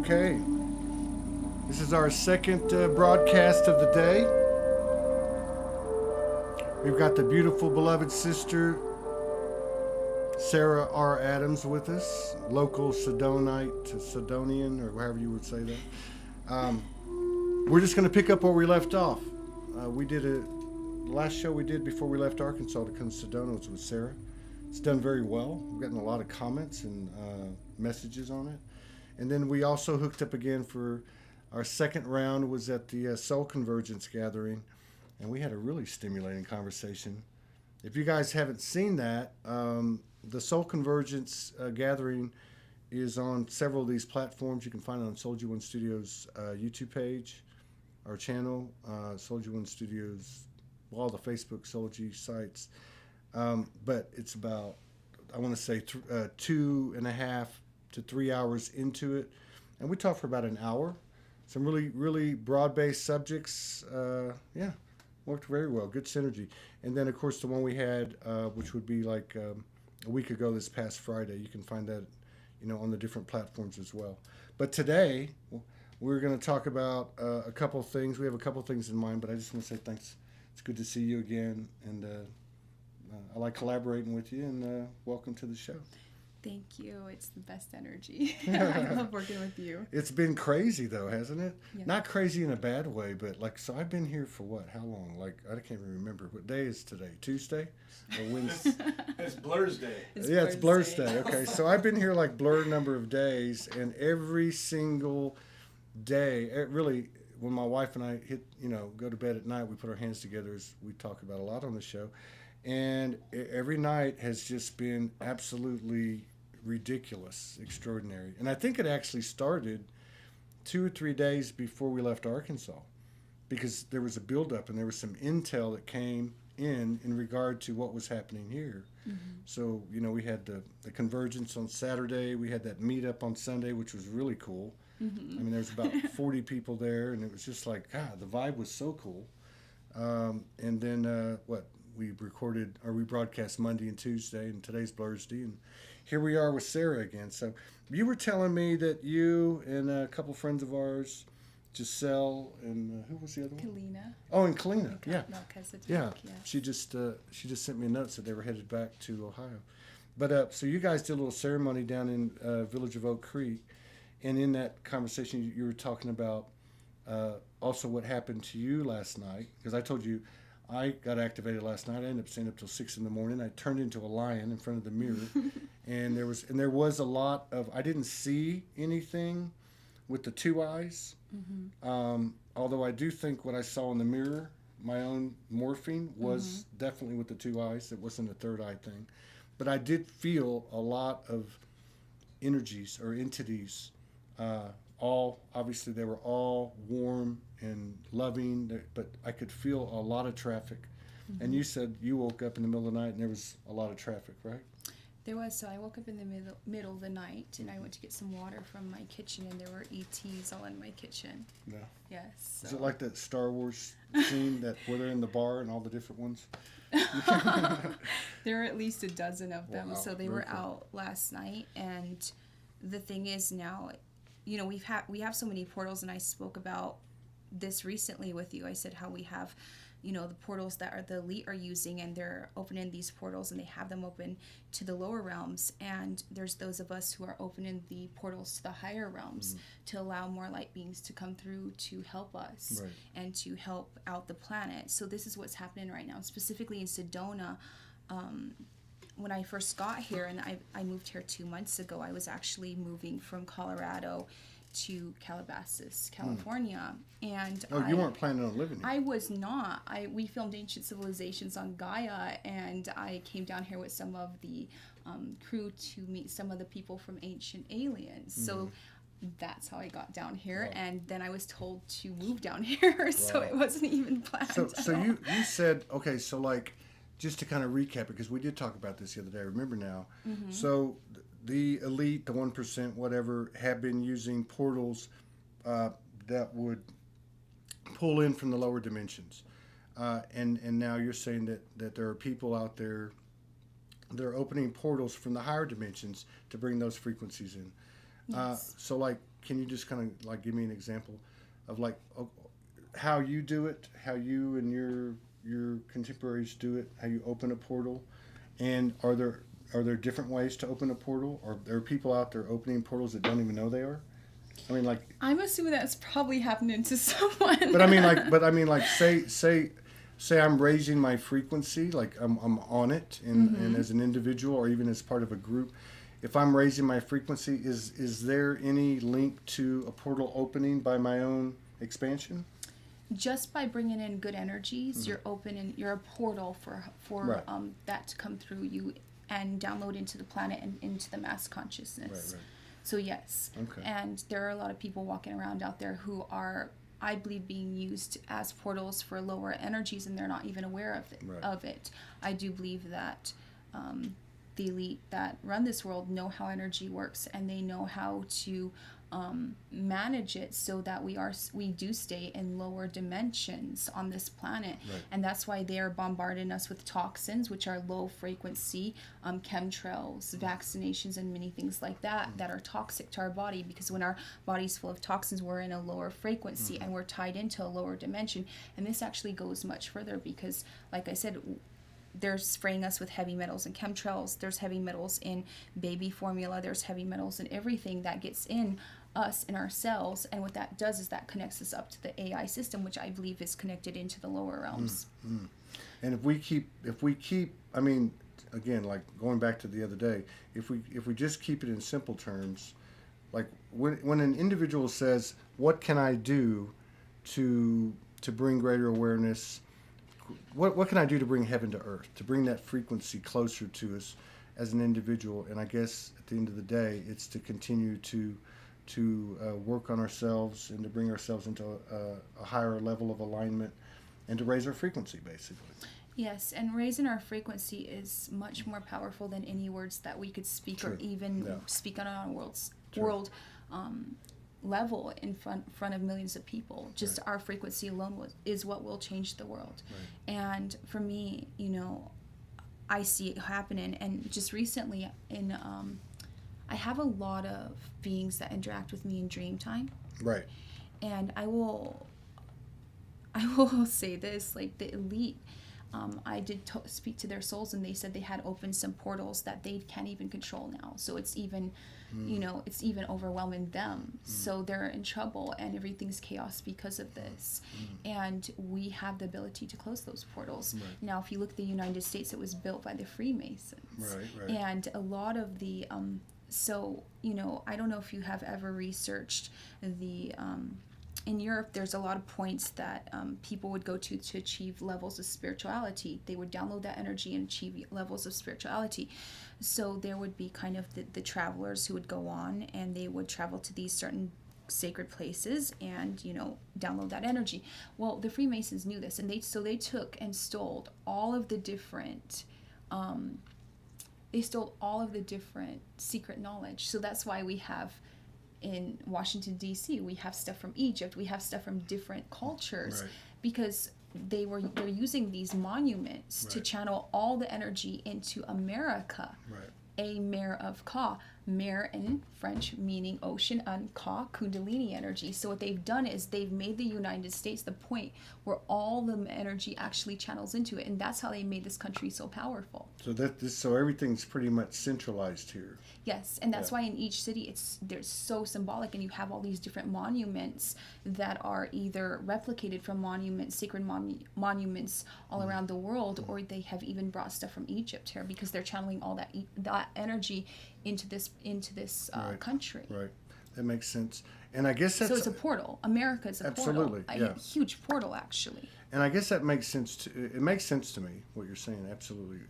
Okay. This is our second broadcast of the day. We've got the beautiful, beloved sister, Sarah R. Adams, with us, local Sidonian, or however you would say that. We're just going to pick up where we left off. We did the last show we did before we left Arkansas to come to Sedona was with Sarah. It's done very well. We've gotten a lot of comments and messages on it. And then we also hooked up again for our second round was at the Soul Convergence gathering, and we had a really stimulating conversation. If you guys haven't seen that, the Soul Convergence gathering is on several of these platforms. You can find it on Soldier One Studios YouTube page, our channel, Soldier One Studios, all the Facebook Soldier sites. But it's about, I want to say, 2.5 to 3 hours into it. And we talked for about an hour. Some really, really broad-based subjects. Worked very well. Good synergy. And then, of course, the one we had, which would be like a week ago this past Friday. You can find that, on the different platforms as well. But today, we're going to talk about a couple of things. We have a couple of things in mind, but I just want to say thanks. It's good to see you again. And I like collaborating with you, and welcome to the show. Thank you. It's the best energy. I love working with you. It's been crazy, though, hasn't it? Yeah. Not crazy in a bad way, but so I've been here for what? How long? I can't even remember. What day is today? Tuesday? Or Wednesday? It's Blur's Day. It's Blur's Day. Okay, so I've been here Blur number of days, and every single day, really, when my wife and I go to bed at night, we put our hands together, as we talk about a lot on the show, and every night has just been absolutely ridiculous, extraordinary. And I think it actually started 2 or 3 days before we left Arkansas, because there was a buildup and there was some intel that came in regard to what was happening here. Mm-hmm. So, we had the convergence on Saturday. We had that meetup on Sunday, which was really cool. Mm-hmm. I mean, there's about 40 people there, and it was just like, God, the vibe was so cool. And then we broadcast Monday and Tuesday, and today's Thursday, and here we are with Sarah again. So you were telling me that you and a couple friends of ours, Giselle and who was the other one? Kalina. Oh, and Kalina. Yeah. Yeah. She just sent me a note, said they were headed back to Ohio. But so you guys did a little ceremony down in Village of Oak Creek, and in that conversation you were talking about also what happened to you last night, because I told you I got activated last night. I ended up staying up till 6 a.m. I turned into a lion in front of the mirror, and there was a lot of, I didn't see anything with the two eyes. Mm-hmm. Although I do think what I saw in the mirror, my own morphine, was definitely with the two eyes. It wasn't a third eye thing, but I did feel a lot of energies or entities. Obviously they were all warm and loving, but I could feel a lot of traffic. Mm-hmm. And you said you woke up in the middle of the night and there was a lot of traffic, right? There was. So I woke up in the middle of the night, and I went to get some water from my kitchen, and there were ETs all in my kitchen. Yeah. Yes. So. Is it like that Star Wars scene where they're in the bar and all the different ones? There were at least a dozen of them. Wow, so they were out last night, and the thing is now, we have so many portals, and I spoke about this recently with you. I said how we have, the portals that the elite are using, and they're opening these portals, and they have them open to the lower realms, and there's those of us who are opening the portals to the higher realms to allow more light beings to come through to help us and to help out the planet. So this is what's happening right now, specifically in Sedona. When I first got here, and I moved here 2 months ago, I was actually moving from Colorado to Calabasas, California, and you weren't planning on living here? I was not. We filmed Ancient Civilizations on Gaia, and I came down here with some of the crew to meet some of the people from Ancient Aliens. Mm-hmm. So that's how I got down here, and then I was told to move down here, so it wasn't even planned. So you said, okay, so just to kind of recap it, because we did talk about this the other day, I remember now. Mm-hmm. So the elite, the 1%, whatever, have been using portals that would pull in from the lower dimensions. And now you're saying that there are people out there that are opening portals from the higher dimensions to bring those frequencies in. Yes. So can you just kind of like give me an example of like how you do it, how you and your contemporaries do it, how you open a portal, and are there different ways to open a portal? Or there are people out there opening portals that don't even know they are? I mean, like, I'm assuming that's probably happening to someone. but I mean, like, say I'm raising my frequency, like I'm on it, and as an individual or even as part of a group, if I'm raising my frequency, is there any link to a portal opening by my own expansion? Just by bringing in good energies, you're opening, you're a portal for Right. that to come through you and download into the planet and into the mass consciousness. Right. So yes, Okay. and there are a lot of people walking around out there who are, I believe, being used as portals for lower energies, and they're not even aware of it. Right. I do believe that the elite that run this world know how energy works, and they know how to manage it so that we do stay in lower dimensions on this planet. Right. And that's why they're bombarding us with toxins, which are low frequency, chemtrails, vaccinations, and many things like that that are toxic to our body, because when our body's full of toxins, we're in a lower frequency and we're tied into a lower dimension. And this actually goes much further because, like I said, they're spraying us with heavy metals and chemtrails. There's heavy metals in baby formula. There's heavy metals in everything that gets in us, in our cells. And what that does is that connects us up to the AI system, which I believe is connected into the lower realms. And if we keep, I mean, again, like going back to the other day, if we just keep it in simple terms, like when an individual says, "What can I do to bring greater awareness? What can I do to bring heaven to earth, to bring that frequency closer to us as an individual?" And I guess at the end of the day, it's to continue to work on ourselves and to bring ourselves into a higher level of alignment and to raise our frequency, basically. Yes, and raising our frequency is much more powerful than any words that we could speak. True. Or even Yeah. speak on a True. world level in front of millions of people. Just Right. our frequency alone is what will change the world. Right. And for me, I see it happening. And just recently, I have a lot of beings that interact with me in dream time. Right. And I will say this, like the elite, I did speak to their souls, and they said they had opened some portals that they can't even control now. So it's even, it's even overwhelming them. So they're in trouble, and everything's chaos because of this. And we have the ability to close those portals. Right. Now, if you look at the United States, it was built by the Freemasons. Right. And a lot of the, I don't know if you have ever researched the, in Europe, there's a lot of points that people would go to achieve levels of spirituality. They would download that energy and achieve levels of spirituality. So there would be kind of the travelers who would go on, and they would travel to these certain sacred places and, download that energy. Well, the Freemasons knew this, and they took and stole all of the different secret knowledge. So that's why we have in Washington, D.C., we have stuff from Egypt, we have stuff from different cultures, Right. because they're using these monuments to Right. channel all the energy into America. Right. A Mer of Ka. Mer in French meaning ocean, and Ka, Kundalini energy. So what they've done is they've made the United States the point where all the energy actually channels into it, and that's how they made this country so powerful. So everything's pretty much centralized here. Yes, and that's Yeah. why in each city they're so symbolic, and you have all these different monuments that are either replicated from sacred monuments all around the world, or they have even brought stuff from Egypt here because they're channeling all that energy into this Right. country. Right. That makes sense. And I guess that's So it's a portal. America is a Absolutely, portal. yeah. A huge portal, actually. And I guess that makes sense. It makes sense to me what you're saying. Absolutely.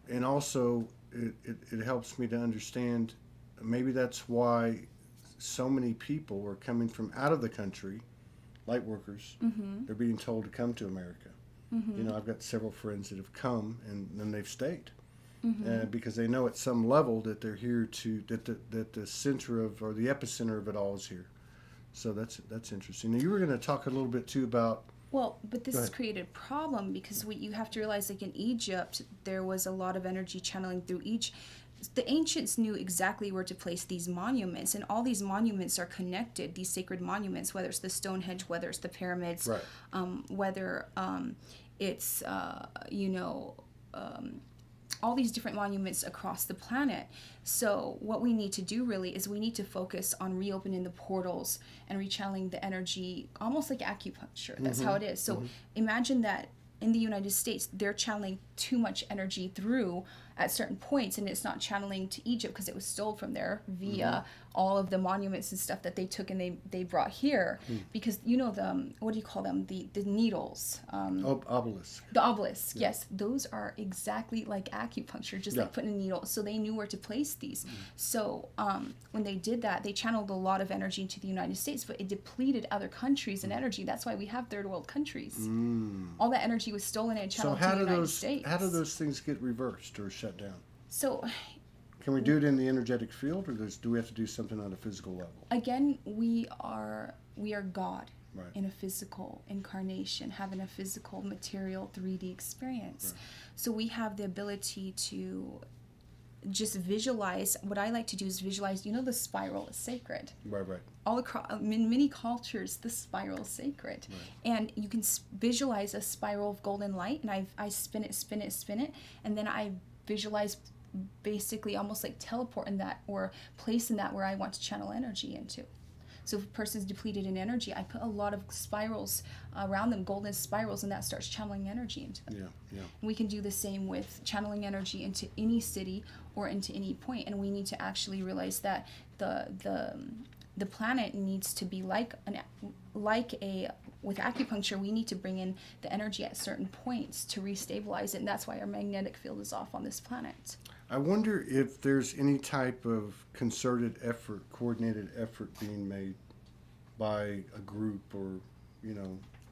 And also, it helps me to understand. Maybe that's why so many people are coming from out of the country, light workers. Mm-hmm. They're being told to come to America. Mm-hmm. I've got several friends that have come and then they've stayed. Mm-hmm. Because they know at some level that they're here that the center of, or the epicenter of it all is here. So that's interesting. Now you were going to talk a little bit too about. Well, but this Go has ahead. created a problem because you have to realize, like in Egypt, there was a lot of energy channeling through the ancients knew exactly where to place these monuments, and all these monuments are connected, these sacred monuments, whether it's the Stonehenge, whether it's the pyramids, Right. whether it's all these different monuments across the planet. So what we need to do really is we need to focus on reopening the portals and rechanneling the energy, almost like acupuncture. That's how it is. So imagine that in the United States, they're channeling too much energy through at certain points, and it's not channeling to Egypt because it was stolen from there via all of the monuments and stuff that they took and they brought here. Because the what do you call them, the needles, Obelisk. the obelisk, yes, those are exactly like acupuncture, just like putting a needle. So they knew where to place these. So when they did that, they channeled a lot of energy into the United States, but it depleted other countries in energy. That's why we have third world countries. All that energy was stolen and channeled to the United States. How do those things get reversed or shut down? So can we do it in the energetic field, or do we have to do something on a physical level? Again, we are God. Right. In a physical incarnation, having a physical material 3D experience. Right. So we have the ability to just visualize. What I like to do is visualize, the spiral is sacred. Right. All across, in many cultures, the spiral is sacred. Right. And you can visualize a spiral of golden light, and I spin it, and then I visualize basically almost like teleporting that or placing that where I want to channel energy into. So if a person's depleted in energy, I put a lot of spirals around them, golden spirals, and that starts channeling energy into them. Yeah. We can do the same with channeling energy into any city or into any point, and we need to actually realize that the planet needs to be with acupuncture. We need to bring in the energy at certain points to restabilize it, and that's why our magnetic field is off on this planet. I wonder if there's any type of concerted effort, coordinated effort being made by a group or,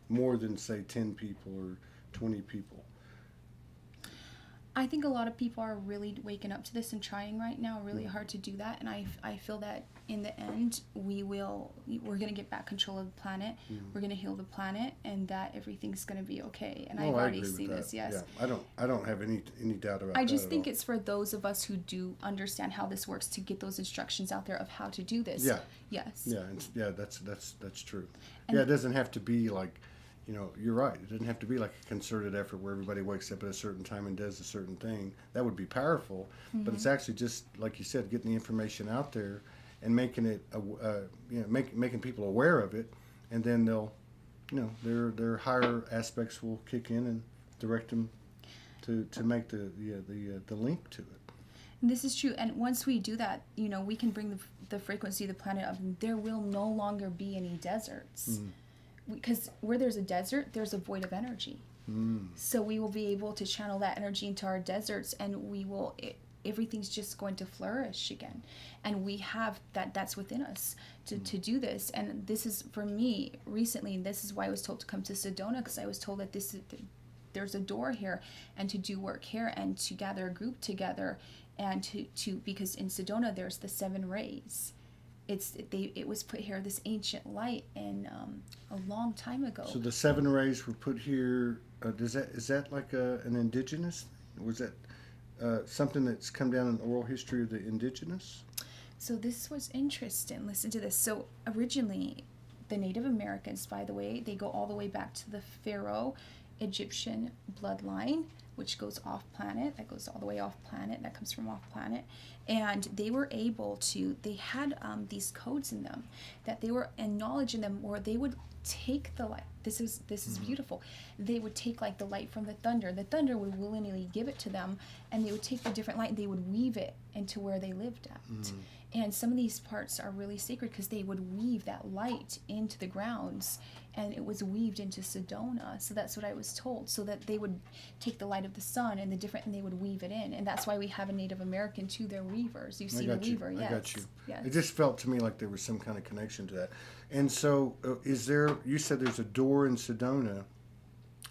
more than, say, 10 people or 20 people. I think a lot of people are really waking up to this and trying right now really hard to do that, and I feel that in the end we're going to get back control of the planet. We're going to heal the planet, and that everything's going to be okay. And I've already seen this. Yes. Yeah, I don't have any doubt about that. I just think it's for those of us who do understand how this works to get those instructions out there of how to do this. Yeah. Yes. Yeah, that's true. And it doesn't have to be like, you're right. It doesn't have to be like a concerted effort where everybody wakes up at a certain time and does a certain thing. That would be powerful, but it's actually just, like you said, getting the information out there and making it, making people aware of it, and then they'll, their higher aspects will kick in and direct them to make the link to it. And this is true, and once we do that, we can bring the frequency of the planet up, and there will no longer be any deserts. Because where there's a desert, there's a void of energy. So we will be able to channel that energy into our deserts, and everything's just going to flourish again. And we have that's within us to do this. And this is, for me, recently, and this is why I was told to come to Sedona, because I was told that there's a door here, and to do work here, and to gather a group together, and to because in Sedona there's the 7 rays. It was put here, this ancient light, in a long time ago. So the 7 rays were put here. Is that like an indigenous thing? Was that something that's come down in oral history of the indigenous? So this was interesting. Listen to this. So originally, the Native Americans, by the way, they go all the way back to the Pharaoh Egyptian bloodline, which goes off planet. That goes all the way off planet. That comes from off planet. And they were able to, they had these codes in them that they were, and knowledge in them, where they would take the light. This is beautiful. They would take like the light from the thunder. The thunder would willingly give it to them, and they would take the different light and they would weave it into where they lived at. And some of these parts are really sacred because they would weave that light into the grounds, and it was weaved into Sedona. So that's what I was told. So that they would take the light of the sun and and they would weave it in. And that's why we have a Native American too. They're weavers. You've seen a weaver, yes. I got you. Yes. It just felt to me like there was some kind of connection to that. And so, you said there's a door in Sedona.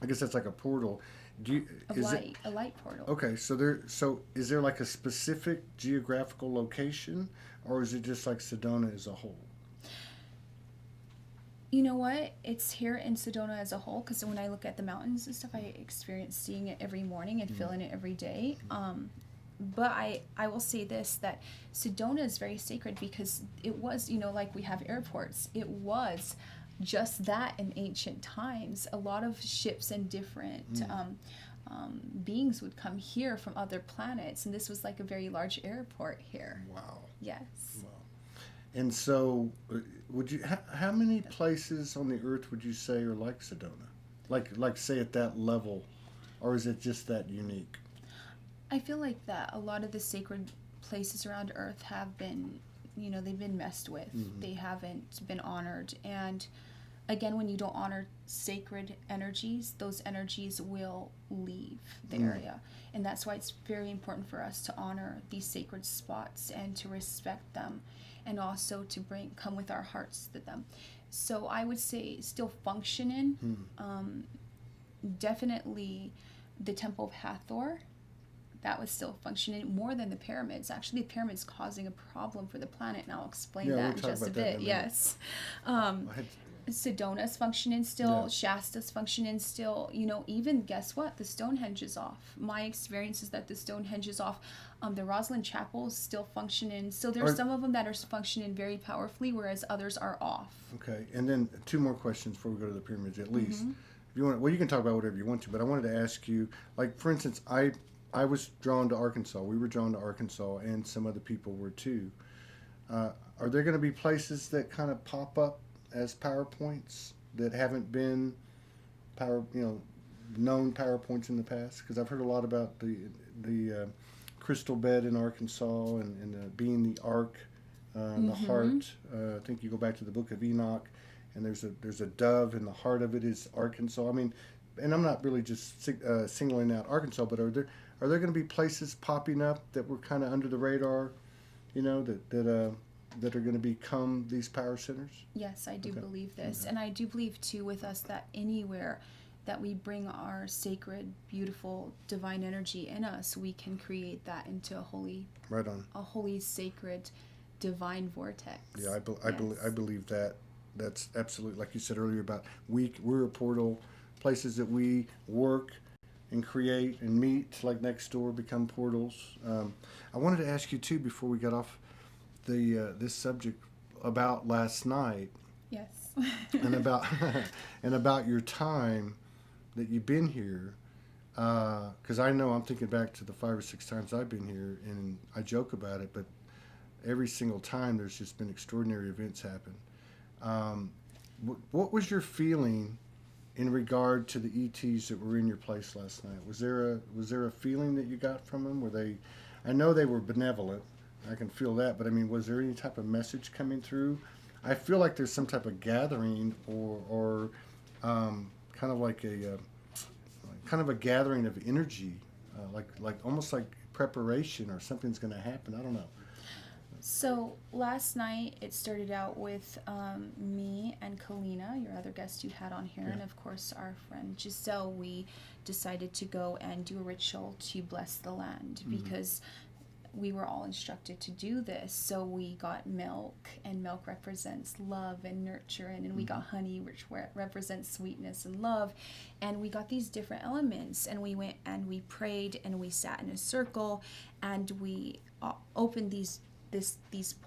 I guess that's like a portal. A light portal. Okay, so is there like a specific geographical location, or is it just like Sedona as a whole? You know what? It's here in Sedona as a whole, because when I look at the mountains and stuff, I experience seeing it every morning and feeling it every day. but I will say this, that Sedona is very sacred because it was, like we have airports, it was just that in ancient times. A lot of ships and different beings would come here from other planets, and this was like a very large airport here. Wow. Yes. Wow. And so, would you? How many places on the earth would you say are like Sedona? Like say at that level, or is it just that unique? I feel like that a lot of the sacred places around Earth have been, they've been messed with. They haven't been honored. And again, when you don't honor sacred energies, those energies will leave the area. And that's why it's very important for us to honor these sacred spots and to respect them, and also to come with our hearts to them. So I would say still functioning. Definitely the Temple of Hathor. That was still functioning more than the pyramids. Actually, the pyramids causing a problem for the planet, and I'll explain that in just a bit. Yes. Sedona's functioning still. Yeah. Shasta's functioning still. Even, guess what? The Stonehenge is off. My experience is that the Stonehenge is off. The Rosslyn Chapel is still functioning. So there's some of them that are functioning very powerfully, whereas others are off. Okay, and then two more questions before we go to the pyramids, at least. If you want, well, you can talk about whatever you want to, but I wanted to ask you, like, for instance, I was drawn to Arkansas. We were drawn to Arkansas, and some other people were too. Are there going to be places that kind of pop up as PowerPoints that haven't been known PowerPoints in the past? Because I've heard a lot about the crystal bed in Arkansas and being the ark, the heart. I think you go back to the Book of Enoch, and there's a dove, and the heart of it is Arkansas. I mean, and I'm not really just singling out Arkansas, but are there going to be places popping up that were kind of under the radar, that are going to become these power centers? Yes, I do believe this. And I do believe, too, with us that anywhere that we bring our sacred, beautiful, divine energy in us, we can create that into a holy, sacred, divine vortex. Yeah, I believe that. That's absolutely, like you said earlier, about we're a portal. Places that we work and create and meet, like next door, become portals. I wanted to ask you too, before we got off this subject, about last night. Yes. and about your time that you've been here, because I know I'm thinking back to the 5 or 6 times I've been here, and I joke about it, but every single time there's just been extraordinary events happen. What was your feeling in regard to the ETs that were in your place last night? Was there a feeling that you got from them? Were they? I know they were benevolent. I can feel that, but I mean, was there any type of message coming through? I feel like there's some type of gathering, or kind of like a gathering of energy, like almost like preparation, or something's going to happen. I don't know. So last night it started out with me and Kalina, your other guest you had on here, and of course our friend Giselle. We decided to go and do a ritual to bless the land because we were all instructed to do this. So we got milk, and milk represents love and nurture, and we got honey, which represents sweetness and love, and we got these different elements, and we went and we prayed, and we sat in a circle, and we opened these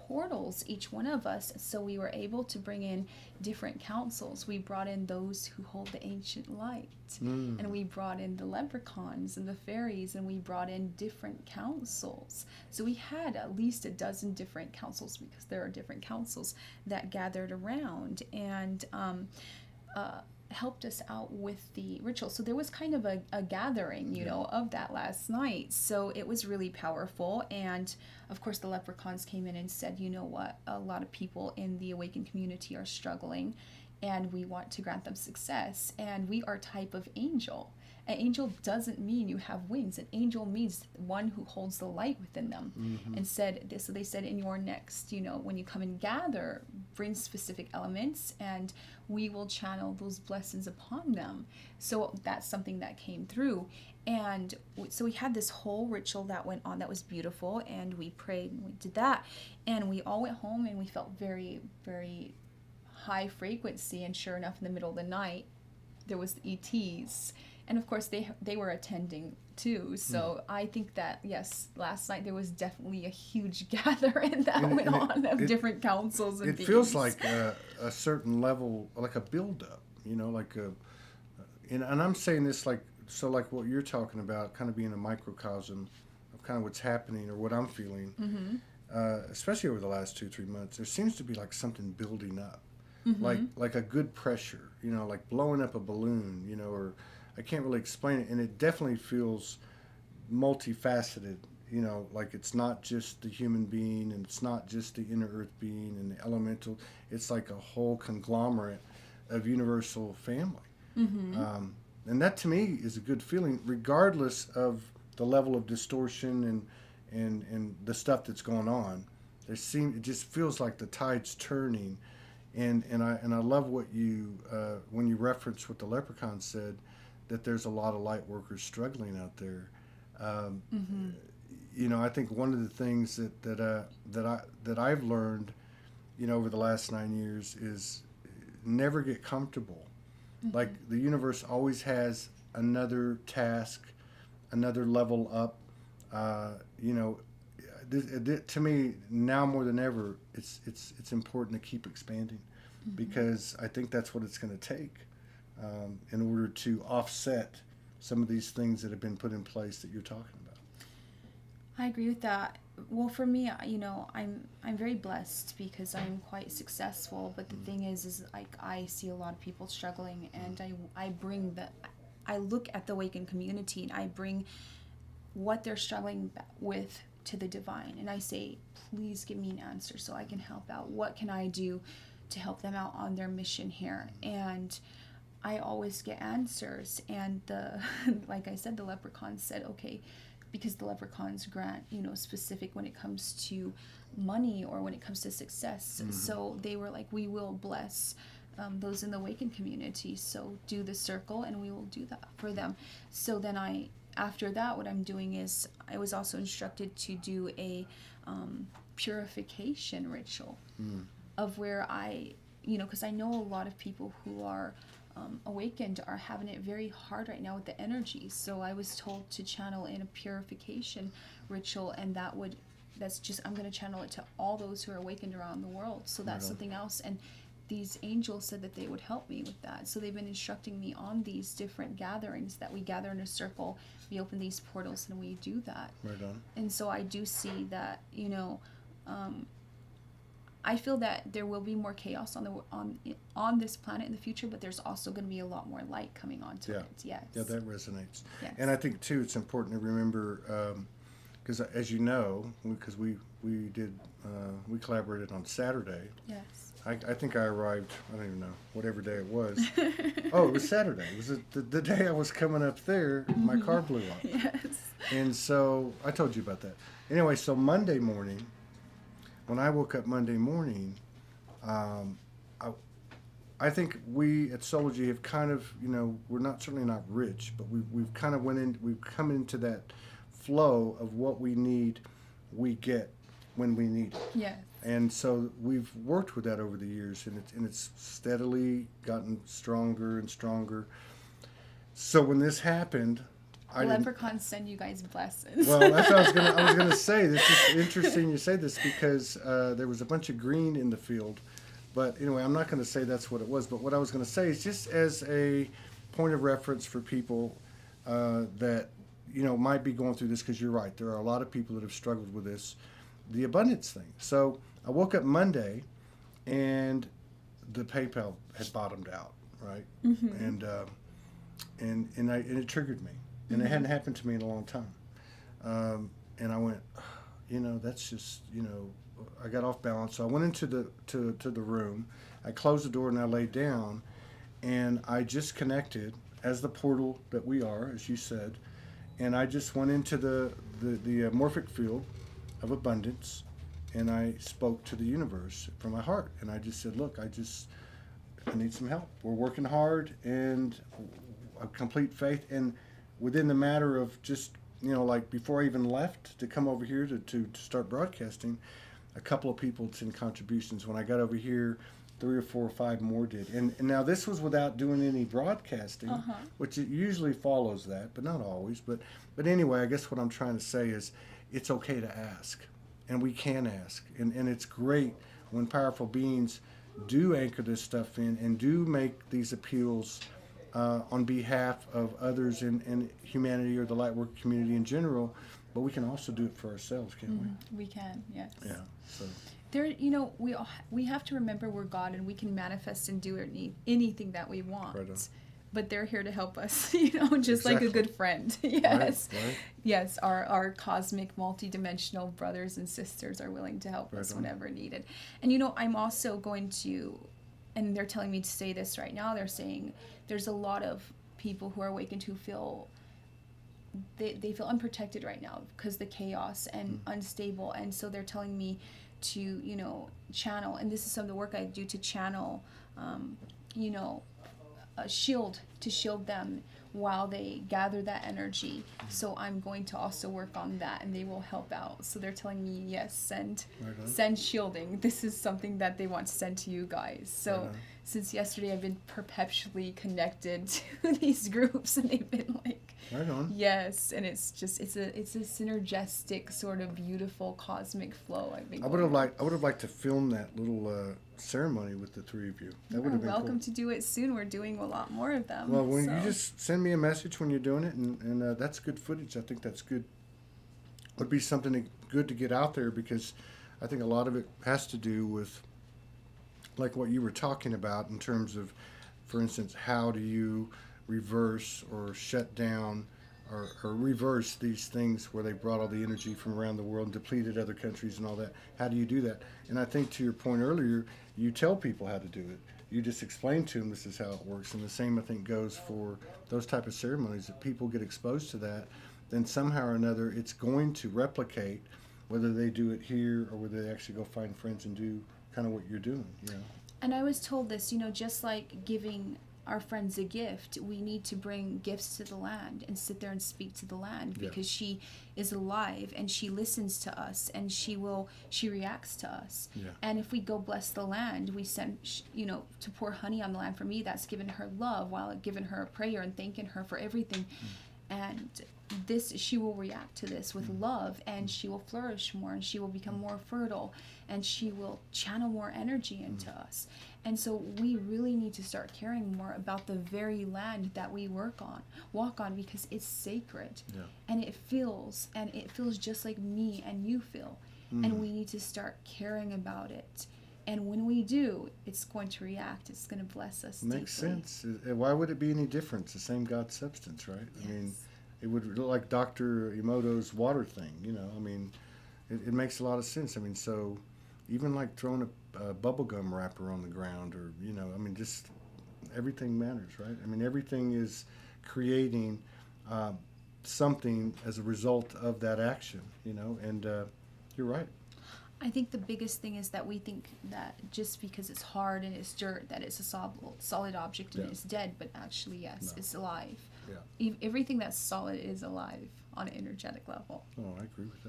portals, each one of us, so we were able to bring in different councils. We brought in those who hold the ancient light, and we brought in the leprechauns and the fairies, and we brought in different councils. So we had at least a dozen different councils, because there are different councils that gathered around and helped us out with the ritual. So there was kind of a gathering, of that last night. So it was really powerful. And of course the leprechauns came in and said, you know what, a lot of people in the awakened community are struggling, and we want to grant them success. And we are a type of angel. An angel doesn't mean you have wings. An angel means one who holds the light within them. And so they said, in your next, when you come and gather, bring specific elements, and we will channel those blessings upon them. So that's something that came through. And so we had this whole ritual that went on that was beautiful, and we prayed and we did that. And we all went home, and we felt very, very high frequency. And sure enough, in the middle of the night, there was the ETs. and of course they were attending too. So I think that yes, last night there was definitely a huge gathering that went on of different councils and it things. feels like a certain level, like a build-up, like and I'm saying this like what you're talking about, kind of being a microcosm of kind of what's happening or what I'm feeling, especially over the last 2-3 months. There seems to be like something building up, like a good pressure, like blowing up a balloon, or I can't really explain it, and it definitely feels multifaceted. Like it's not just the human being, and it's not just the inner earth being and the elemental. It's like a whole conglomerate of universal family. And that to me is a good feeling, regardless of the level of distortion and the stuff that's going on. It just feels like the tide's turning, and I love what you when you reference what the leprechaun said, that there's a lot of light workers struggling out there. I think one of the things that I've learned, over the last 9 years is never get comfortable. Like the universe always has another task, another level up. To me now more than ever, it's important to keep expanding, because I think that's what it's going to take in order to offset some of these things that have been put in place that you're talking about. I agree with that. Well, for me, I'm very blessed because I'm quite successful. But the thing is like I see a lot of people struggling, and I look at the awakened community, and I bring what they're struggling with to the divine, and I say, please give me an answer so I can help out. What can I do to help them out on their mission here? And I always get answers. And like I said, the leprechaun said, okay, because the leprechauns grant, specific when it comes to money or when it comes to success. So they were like, we will bless those in the awakened community. So do the circle and we will do that for them. So then after that, what I'm doing is I was also instructed to do a purification ritual of where because I know a lot of people who are awakened are having it very hard right now with the energy. So I was told to channel in a purification ritual, and I'm going to channel it to all those who are awakened around the world. So that's something else. And these angels said that they would help me with that. So they've been instructing me on these different gatherings that we gather in a circle, we open these portals, and we do that. Right on. And so I do see that, I feel that there will be more chaos on this planet in the future, but there's also going to be a lot more light coming onto it. Yes. Yeah, that resonates. Yes. And I think too, it's important to remember, because as you know, because we collaborated on Saturday. Yes. I think I arrived, I don't even know, whatever day it was. Oh, it was Saturday. It was the day I was coming up there, my car blew up. Yes. And so I told you about that. Anyway, so Monday morning, when I woke up Monday morning, I think we at Soulology have kind of, we're certainly not rich, but we've come into that flow of what we need, we get when we need it. Yes. And so we've worked with that over the years, and it's steadily gotten stronger and stronger. So when this happened, Leprechauns send you guys blessings. Well, that's what I was gonna say. This is interesting you say this, because there was a bunch of green in the field. But anyway, I'm not going to say that's what it was. But what I was going to say is, just as a point of reference for people that might be going through this, because you're right, there are a lot of people that have struggled with this, the abundance thing. So I woke up Monday, and the PayPal had bottomed out, right? And it triggered me, and it hadn't happened to me in a long time. And I went, that's just I got off balance. So I went into the room. I closed the door and I laid down, and I just connected as the portal that we are, as you said, and I just went into the morphic field of abundance, and I spoke to the universe from my heart, and I just said, look, I need some help. We're working hard, and a complete faith. And within the matter of just, like before I even left to come over here to start broadcasting, a couple of people sent contributions. When I got over here, 3 or 4 or 5 more did. And now this was without doing any broadcasting, which it usually follows that, but not always. But anyway, I guess what I'm trying to say is it's okay to ask, and we can ask. And it's great when powerful beings do anchor this stuff in and do make these appeals on behalf of others in humanity or the lightwork community in general. But we can also do it for ourselves, can't we? We can, yes. Yeah. So. There, we have to remember we're God, and we can manifest and do anything that we want. Right on. But they're here to help us, just like a good friend. Yes. Right. Yes, our cosmic, multidimensional brothers and sisters are willing to help us whenever needed. And I'm also going to, and they're telling me to say this right now, they're saying there's a lot of people who are awakened who feel they feel unprotected right now because the chaos and unstable, and so they're telling me to channel, and this is some of the work I do to channel a shield to shield them while they gather that energy. So I'm going to also work on that, and they will help out. So they're telling me, yes, send shielding. This is something that they want to send to you guys. So since yesterday, I've been perpetually connected to these groups, and they've been like, right on. Yes, and it's a synergistic sort of beautiful cosmic flow. I would have liked to film that little ceremony with the 3 of you. That would have been welcome cool. to do it soon. We're doing a lot more of them. Well, when you just send me a message when you're doing it, and that's good footage. I think that's good. Would be something good to get out there, because I think a lot of it has to do with, like what you were talking about in terms of, for instance, how do you reverse or shut down or reverse these things where they brought all the energy from around the world and depleted other countries and all that. How do you do that? And I think to your point earlier, you tell people how to do it. You just explain to them this is how it works. And the same, I think, goes for those type of ceremonies. If people get exposed to that, then somehow or another it's going to replicate, whether they do it here or whether they actually go find friends and do kind of what you're doing. And I was told this, just like giving our friends a gift, we need to bring gifts to the land and sit there and speak to the land, because she is alive and she listens to us, and she reacts to us. And if we go bless the land, we send to pour honey on the land. For me, that's giving her love while giving her a prayer and thanking her for everything. And she will react to this with love, and she will flourish more, and she will become more fertile, and she will channel more energy into us. And so we really need to start caring more about the very land that we walk on, because it's sacred. And it feels just like me and you feel. And we need to start caring about it. And when we do, it's going to react. It's going to bless us Makes deeply. sense. Why would it be any different? It's the same God substance, right? Yes. I mean, it would look like Dr. Emoto's water thing, I mean, it makes a lot of sense. I mean, so even like throwing a bubblegum wrapper on the ground, or, I mean, just everything matters, right? I mean, everything is creating something as a result of that action, and you're right. I think the biggest thing is that we think that just because it's hard and it's dirt, that it's a solid object and it's dead, but actually, yes, it's alive. Everything that's solid is alive on an energetic level. Oh, I agree with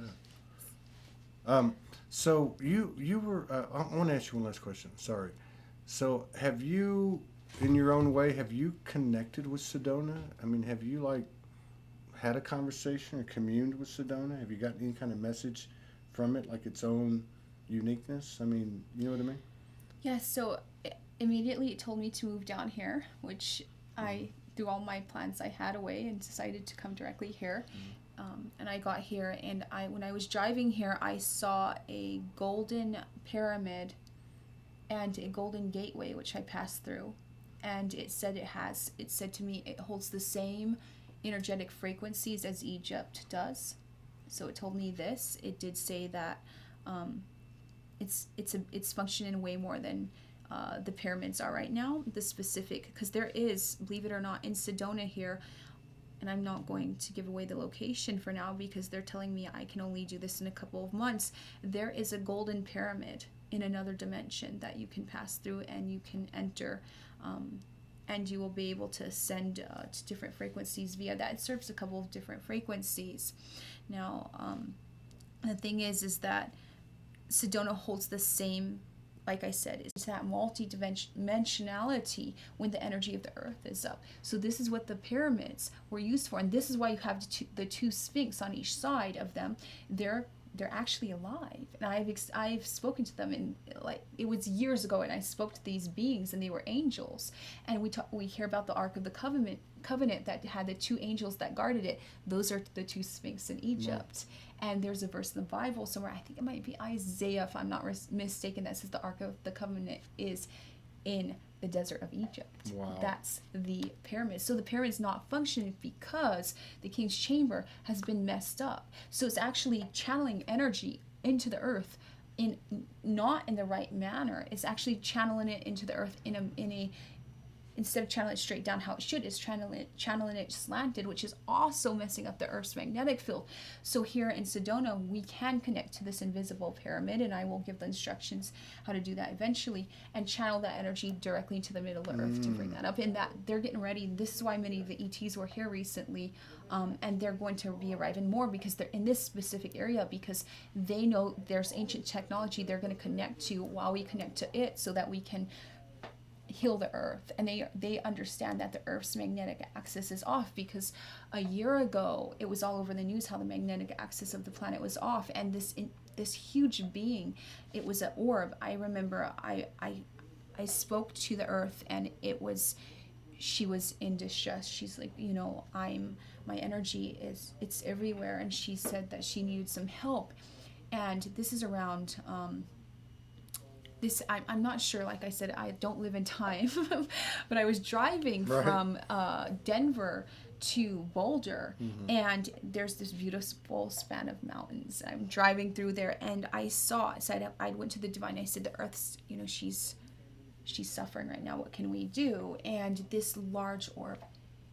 that. So you were, I want to ask you one last question. Sorry. So have you, in your own way, have you connected with Sedona? I mean, have you had a conversation or communed with Sedona? Have you gotten any kind of message from it, like its own uniqueness? I mean, you know what I mean? Yeah, so immediately it told me to move down here, which I threw all my plans I had away and decided to come directly here. And I got here, and when I was driving here, I saw a golden pyramid and a golden gateway, which I passed through. And it said to me, it holds the same energetic frequencies as Egypt does. So it told me this. It did say that it's functioning way more than the pyramids are right now. The specific, because there is, believe it or not, in Sedona here, and I'm not going to give away the location for now because they're telling me I can only do this in a couple of months. There is a golden pyramid in another dimension that you can pass through, and you can enter, and you will be able to ascend to different frequencies via that. It serves a couple of different frequencies. Now, the thing is that Sedona holds the same like I said, it's that multi-dimensionality when the energy of the earth is up. So this is what the pyramids were used for, and this is why you have the two sphinx on each side of them. They're actually alive, and I've spoken to them, and like it was years ago, and I spoke to these beings, and they were angels, and we hear about the Ark of the Covenant that had the two angels that guarded it. Those are the two sphinx in Egypt. And there's a verse in the Bible somewhere, I think it might be Isaiah if I'm not mistaken, that says the Ark of the Covenant is in the desert of Egypt. Wow. That's the pyramid. So the pyramid's not functioning because the king's chamber has been messed up. So it's actually channeling energy into the earth not in the right manner. It's actually channeling it into the earth in a instead of channeling it straight down how it should, is channeling it slanted, which is also messing up the Earth's magnetic field. So here in Sedona, we can connect to this invisible pyramid, and I will give the instructions how to do that eventually, and channel that energy directly into the middle of the Earth to bring that up. And that they're getting ready. This is why many of the ETs were here recently, and they're going to be arriving more because they're in this specific area, because they know there's ancient technology they're going to connect to while we connect to it, so that we can heal the earth. And they understand that the earth's magnetic axis is off, because a year ago it was all over the news how the magnetic axis of the planet was off, and this huge being, it was an orb. I remember I spoke to the earth, and she was in distress. She's like, my energy it's everywhere, and she said that she needed some help. And this is around I'm not sure, like I said, I don't live in time, but I was driving from Denver to Boulder, and there's this beautiful span of mountains. I'm driving through there, and I went to the divine. I said, the earth's, she's suffering right now. What can we do? And this large orb,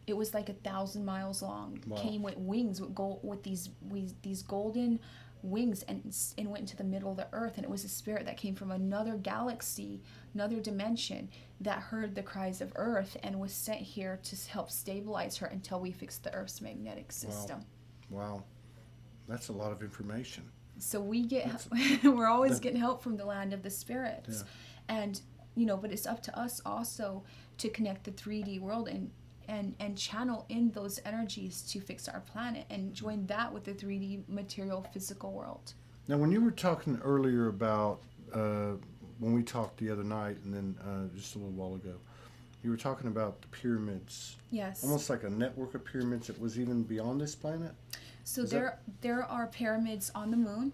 it was like 1,000 miles long, came with wings, with these golden wings, and went into the middle of the earth. And it was a spirit that came from another galaxy, another dimension, that heard the cries of earth and was sent here to help stabilize her until we fix the earth's magnetic system. Wow. That's a lot of information. So we're always getting help from the land of the spirits. And but it's up to us also to connect the 3D world and channel in those energies to fix our planet, and join that with the 3D material physical world. Now, when you were talking earlier about, when we talked the other night, and then just a little while ago, you were talking about the pyramids. Yes. Almost like a network of pyramids that was even beyond this planet? So there are pyramids on the moon.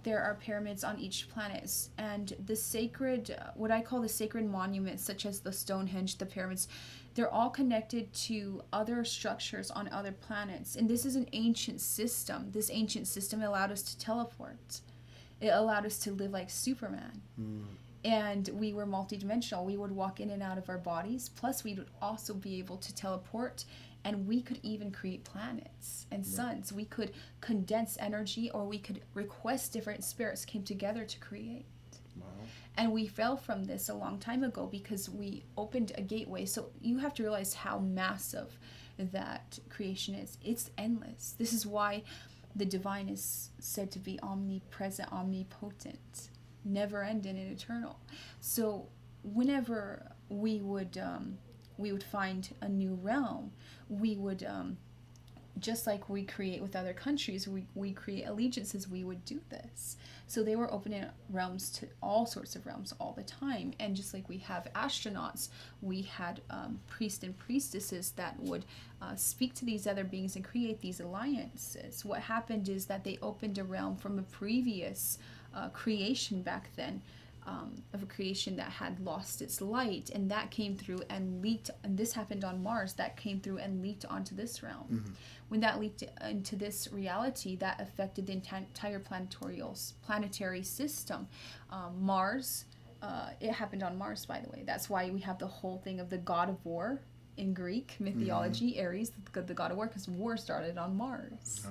There are pyramids on each planet, and the sacred, what I call the sacred monuments, such as the Stonehenge, the pyramids, they're all connected to other structures on other planets. And this is an ancient system. This ancient system allowed us to teleport. It allowed us to live like Superman. And we were multidimensional. We would walk in and out of our bodies. Plus, we would also be able to teleport, and we could even create planets and suns. We could condense energy, or we could request different spirits came together to create. Wow. And we fell from this a long time ago because we opened a gateway. So you have to realize how massive that creation is. It's endless. This is why the divine is said to be omnipresent, omnipotent, never-ending, and eternal. So whenever we would find a new realm, we would just like we create with other countries, we create allegiances, we would do this. So they were opening realms to all sorts of realms all the time. And just like we have astronauts, we had priests and priestesses that would speak to these other beings and create these alliances. What happened is that they opened a realm from a previous creation back then, of a creation that had lost its light, and that came through and leaked, and this happened on Mars, that came through and leaked onto this realm. When that leaked into this reality, that affected the entire planetary system. Mars, it happened on Mars, by the way. That's why we have the whole thing of the god of war in Greek mythology, Ares, the god of war, because war started on Mars.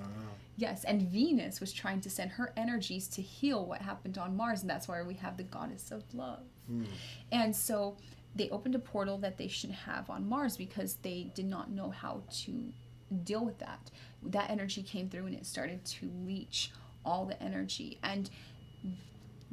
Yes, and Venus was trying to send her energies to heal what happened on Mars, and that's why we have the goddess of love. And so they opened a portal that they shouldn't have on Mars because they did not know how to deal with that. That energy came through and it started to leach all the energy. And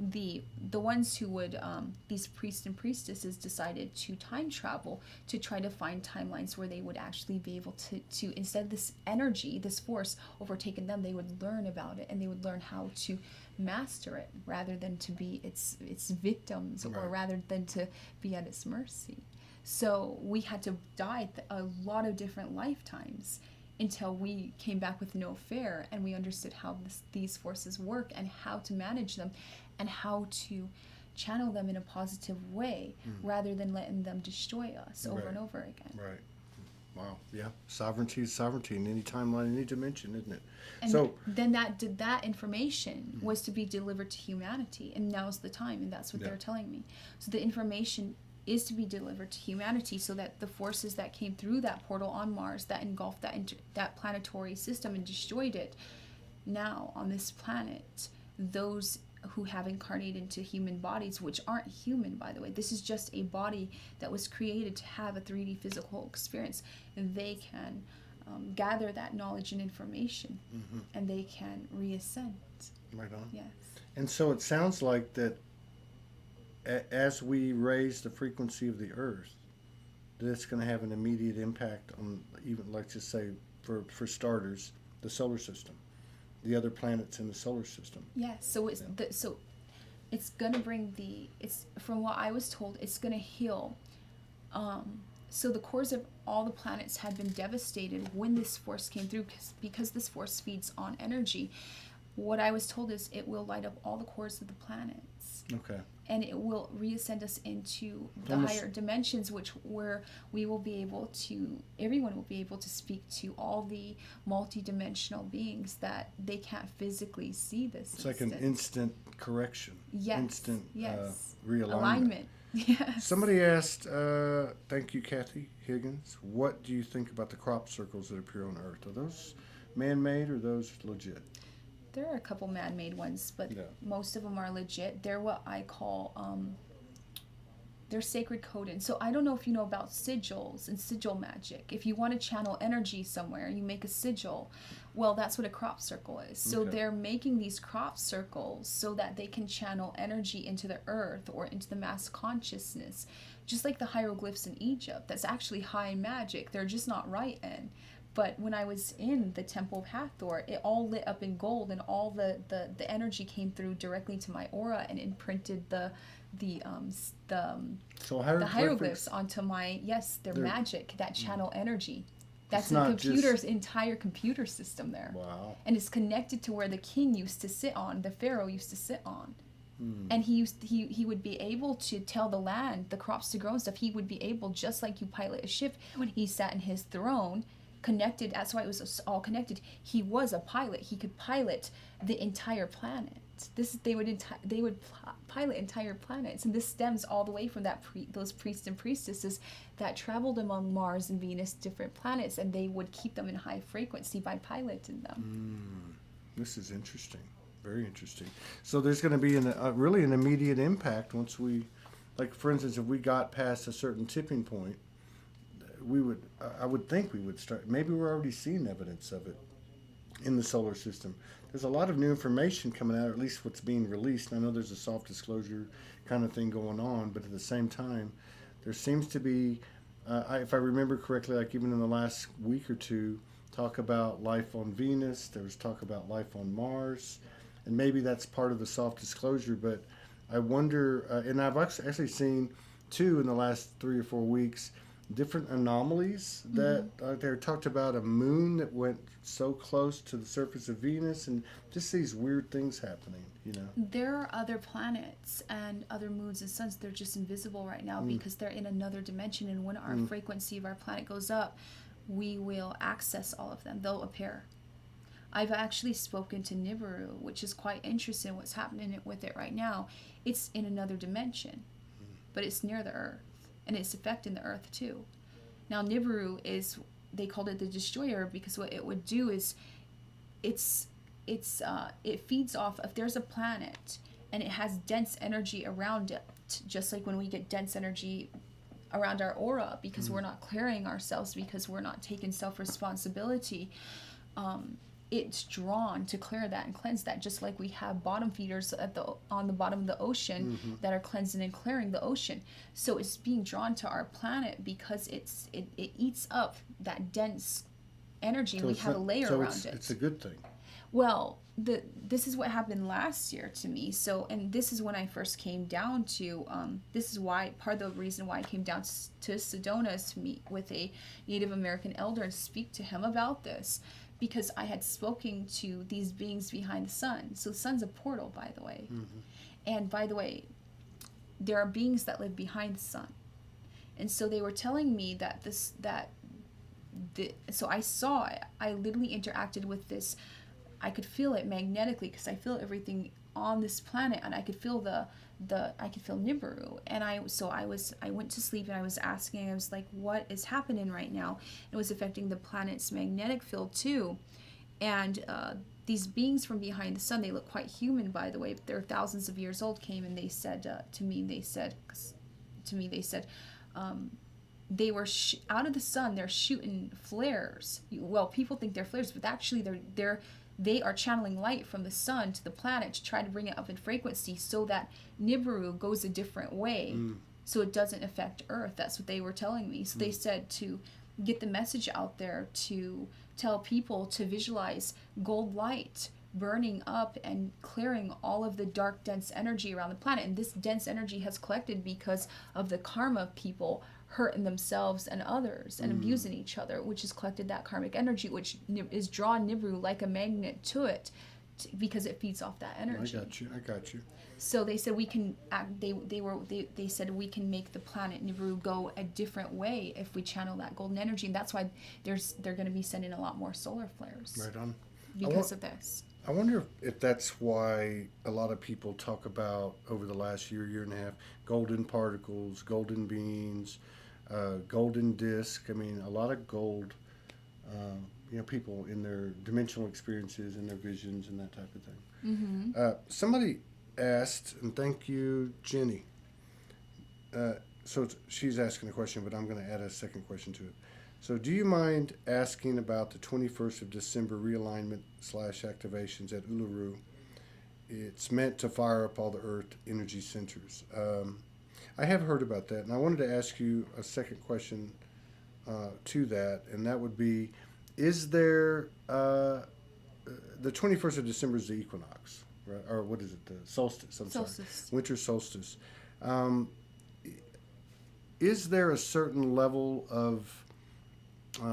the ones who would these priests and priestesses decided to time travel to try to find timelines where they would actually be able to instead of this energy, this force overtaking them, they would learn about it and they would learn how to master it rather than to be its victims, or Right. rather than to be at its mercy. So we had to die a lot of different lifetimes until we came back with no fear and we understood how these forces work and how to manage them and how to channel them in a positive way rather than letting them destroy us over Right. and over again. Right. Wow. Yeah. Sovereignty is sovereignty in any timeline, any dimension, isn't it? And So, then that information was to be delivered to humanity, and now's the time, and that's what Yeah. they're telling me. So the information is to be delivered to humanity so that the forces that came through that portal on Mars that engulfed that planetary system and destroyed it, now on this planet, those who have incarnated into human bodies, which aren't human, by the way, this is just a body that was created to have a 3D physical experience, and they can gather that knowledge and information, and they can reascend. right on. Yes. And so it sounds like that as we raise the frequency of the Earth, that it's going to have an immediate impact on, even, let's just say, for starters, the solar system, the other planets in the solar system. Yes. So it's gonna bring it's from what I was told, it's gonna heal. So the cores of all the planets had been devastated when this force came through, because this force feeds on energy. What I was told is it will light up all the cores of the planets, Okay. and it will reascend us into the Almost- higher dimensions, where we will be able to, everyone will be able to speak to all the multi-dimensional beings that they can't physically see this It's like an instant correction. Yes. Instant Yes. realignment. Alignment. Yes. Somebody asked, thank you, Kathy Higgins, what do you think about the crop circles that appear on Earth? Are those man-made or are those legit? There are a couple man-made ones, but Yeah. most of them are legit. They're what I call they're sacred coding. So I don't know if you know about sigils and sigil magic. If you want to channel energy somewhere, you make a sigil. Well, that's what a crop circle is. So Okay. they're making these crop circles so that they can channel energy into the earth or into the mass consciousness. Just like the hieroglyphs in Egypt. That's actually high magic. They're just not right in. But when I was in the Temple of Hathor, it all lit up in gold, and all the energy came through directly to my aura and imprinted the So hieroglyphs onto my, they're They're- magic that channel energy. That's the not just- computer's entire computer system there. Wow. And it's connected to where the king used to sit on, the pharaoh used to sit on. And he would be able to tell the land, the crops to grow and stuff. He would be able, just like you pilot a ship, when he sat in his throne, connected, that's why it was all connected. He was a pilot. He could pilot the entire planet. They would pilot entire planets, and this stems all the way from those priests and priestesses that traveled among Mars and Venus, different planets, and they would keep them in high frequency by piloting them. This is interesting. Very interesting. So there's going to be really an immediate impact once we, like for instance, if we got past a certain tipping point, I would think we would start, maybe we're already seeing evidence of it in the solar system. There's a lot of new information coming out, or at least what's being released. And I know there's a soft disclosure kind of thing going on, but at the same time, there seems to be, if I remember correctly, like even in the last week or two, talk about life on Venus. There was talk about life on Mars, and maybe that's part of the soft disclosure. But I wonder, and I've actually seen too in the last 3 or 4 weeks, different anomalies that they talked about a moon that went so close to the surface of Venus, and just these weird things happening, you know. There are other planets and other moons and suns. They're just invisible right now because they're in another dimension, and when our frequency of our planet goes up, we will access all of them. They'll appear. I've actually spoken to Nibiru, which is quite interesting what's happening with it right now. It's in another dimension, but it's near the Earth, and it's affecting the Earth too. Now Nibiru they called it the destroyer because what it would do is it feeds off, if there's a planet and it has dense energy around it, just like when we get dense energy around our aura because we're not clearing ourselves, because we're not taking self-responsibility, it's drawn to clear that and cleanse that, just like we have bottom feeders on the bottom of the ocean that are cleansing and clearing the ocean. So it's being drawn to our planet because it eats up that dense energy, and we have a layer around it. It's a good thing. Well, this is what happened last year to me. So, and this is when I first came down to, this is why, part of the reason why I came down to Sedona is to meet with a Native American elder and speak to him about this, because I had spoken to these beings behind the sun. So the sun's a portal, by the way. And by the way, there are beings that live behind the sun. And so they were telling me that so I saw it. I literally interacted with this. I could feel it magnetically because I feel everything on this planet, and I could feel I could feel Nibiru. And I went to sleep and I was asking, I was like, what is happening right now? It was affecting the planet's magnetic field too. And these beings from behind the sun, they look quite human, by the way, but they're thousands of years old, came and they said to me, they were out of the sun, they're shooting flares. Well, people think they're flares, but actually they are channeling light from the sun to the planet to try to bring it up in frequency so that Nibiru goes a different way, so it doesn't affect Earth. That's what they were telling me. So they said to get the message out there, to tell people to visualize gold light burning up and clearing all of the dark, dense energy around the planet. And this dense energy has collected because of the karma of people hurting themselves and others and abusing each other, which has collected that karmic energy, which is drawing Nibiru like a magnet to it, because it feeds off that energy. I got you. So they said we can they said we can make the planet Nibiru go a different way if we channel that golden energy, and that's why they're going to be sending a lot more solar flares. Right on. Because of this. I wonder if that's why a lot of people talk about, over the last year and a half, golden particles, golden beings, golden disc. I mean, a lot of gold, people in their dimensional experiences and their visions and that type of thing. Somebody asked, and thank you, Jenny. So she's asking a question, but I'm going to add a second question to it. So do you mind asking about the 21st of December realignment / activations at Uluru? It's meant to fire up all the Earth energy centers. I have heard about that, and I wanted to ask you a second question to that, and that would be, is there, the 21st of December is the equinox, right? Or what is it, the solstice, sorry, winter solstice. Is there a certain level of, what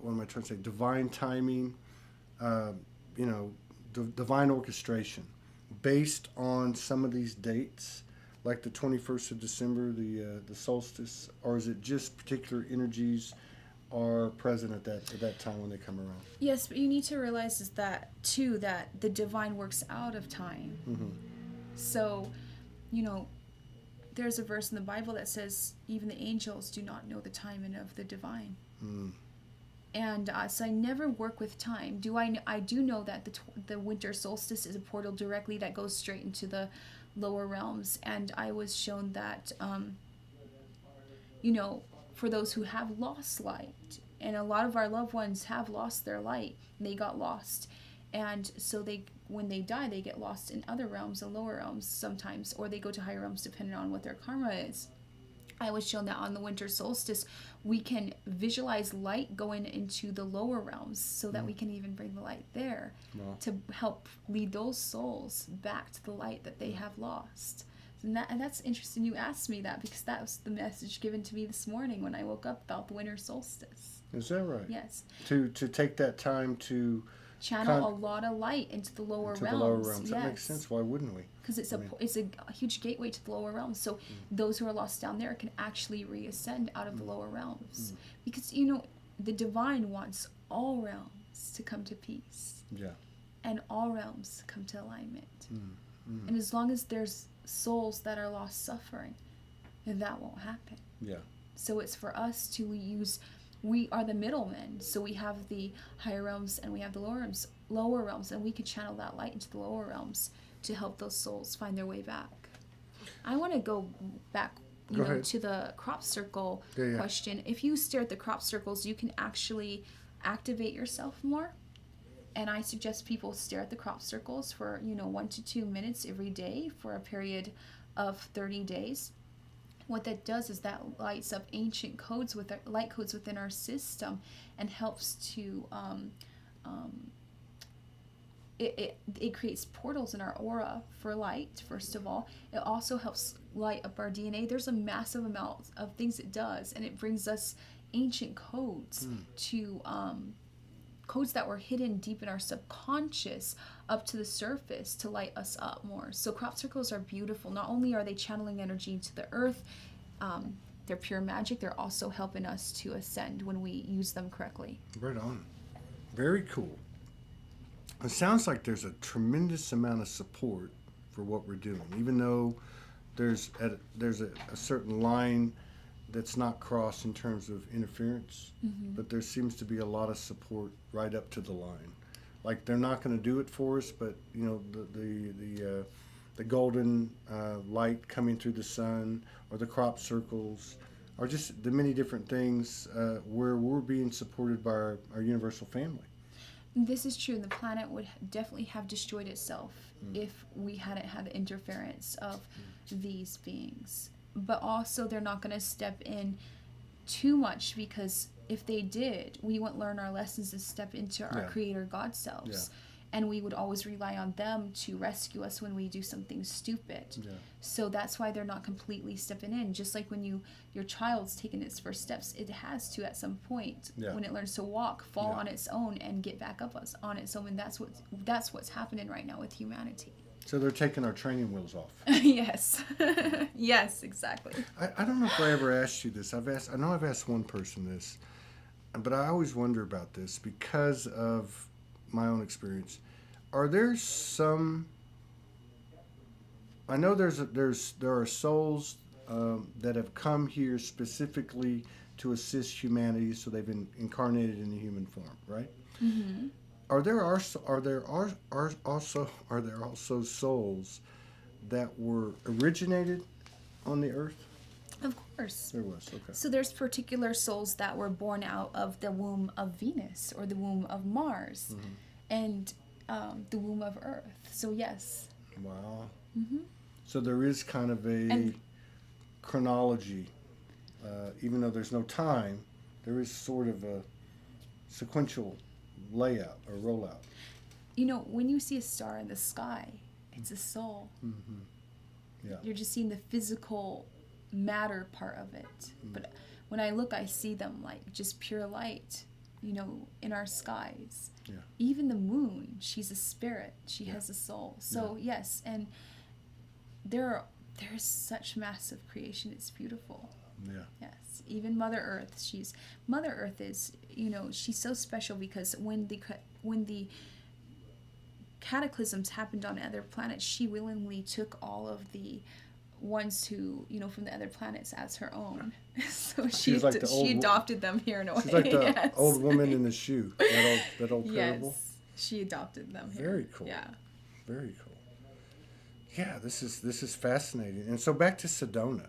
am I trying to say, divine timing, divine orchestration based on some of these dates, like the 21st of December, the solstice, or is it just particular energies are present at that time when they come around? Yes, but you need to realize is that too, that the divine works out of time. So, there's a verse in the Bible that says even the angels do not know the timing of the divine. And so I never work with time. I do know that the winter solstice is a portal directly that goes straight into the lower realms, and I was shown that for those who have lost light, and a lot of our loved ones have lost their light, they got lost, and so when they die, they get lost in other realms and lower realms sometimes, or they go to higher realms depending on what their karma is. I was shown that on the winter solstice, we can visualize light going into the lower realms so that we can even bring the light there to help lead those souls back to the light that they have lost. And that's interesting you asked me that, because that was the message given to me this morning when I woke up about the winter solstice. Is that right? Yes. To take that time to channel a lot of light into the lower realms. The lower realms. Yes. That makes sense. Why wouldn't we? Because it's a huge gateway to the lower realms. So those who are lost down there can actually reascend out of the lower realms. Because, the divine wants all realms to come to peace. Yeah. And all realms come to alignment. And as long as there's souls that are lost suffering, then that won't happen. Yeah. So it's for us to we are the middlemen. So we have the higher realms and we have the lower realms, and we can channel that light into the lower realms to help those souls find their way back. I want to go back to the crop circle question. If you stare at the crop circles, you can actually activate yourself more. And I suggest people stare at the crop circles for 1 to 2 minutes every day for a period of 30 days. What that does is that lights up ancient codes with light codes within our system, and helps to it creates portals in our aura for light. First of all, it also helps light up our DNA. There's a massive amount of things it does, and it brings us ancient codes to codes that were hidden deep in our subconscious up to the surface to light us up more. So crop circles are beautiful. Not only are they channeling energy into the earth, they're pure magic, they're also helping us to ascend when we use them correctly. Right on. Very cool. It sounds like there's a tremendous amount of support for what we're doing, even though there's a certain line that's not crossed in terms of interference, but there seems to be a lot of support right up to the line. Like, they're not going to do it for us, but the golden light coming through the sun, or the crop circles, or just the many different things where we're being supported by our universal family. This is true. The planet would definitely have destroyed itself if we hadn't had the interference of these beings. But also, they're not going to step in too much, because if they did, we wouldn't learn our lessons and step into our creator God selves. Yeah. And we would always rely on them to rescue us when we do something stupid. Yeah. So that's why they're not completely stepping in. Just like when your child's taking its first steps, it has to at some point, when it learns to walk, fall on its own and get back up on its own. And that's what's happening right now with humanity. So they're taking our training wheels off. Yes. Yes, exactly. I don't know if I ever asked you this. I know I've asked one person this, but I always wonder about this because of my own experience. Are there some? I know there are souls that have come here specifically to assist humanity, so they've been incarnated in the human form, right? Mm-hmm. Are there also souls that were originated on the earth? Of course. There was, okay. So there's particular souls that were born out of the womb of Venus or the womb of Mars, and the womb of Earth. So yes. Wow. Mm-hmm. So there is kind of a chronology, even though there's no time, there is sort of a sequential layout or rollout. When you see a star in the sky, it's a soul. Mm-hmm. Yeah. You're just seeing the physical matter part of it. But when I look, I see them like just pure light, in our skies. Yeah. Even the moon, she's a spirit. She has a soul. So yes, and there's such massive creation. It's beautiful. Yeah. Yes. Even Mother Earth, Mother Earth is, she's so special because when the cataclysms happened on other planets, she willingly took all of the ones who, from the other planets as her own. So she adopted them here in a way. She's like the old woman in the shoe. That old parable. Yes. She adopted them here. Very cool. Yeah. Very cool. Yeah, this is fascinating. And so back to Sedona.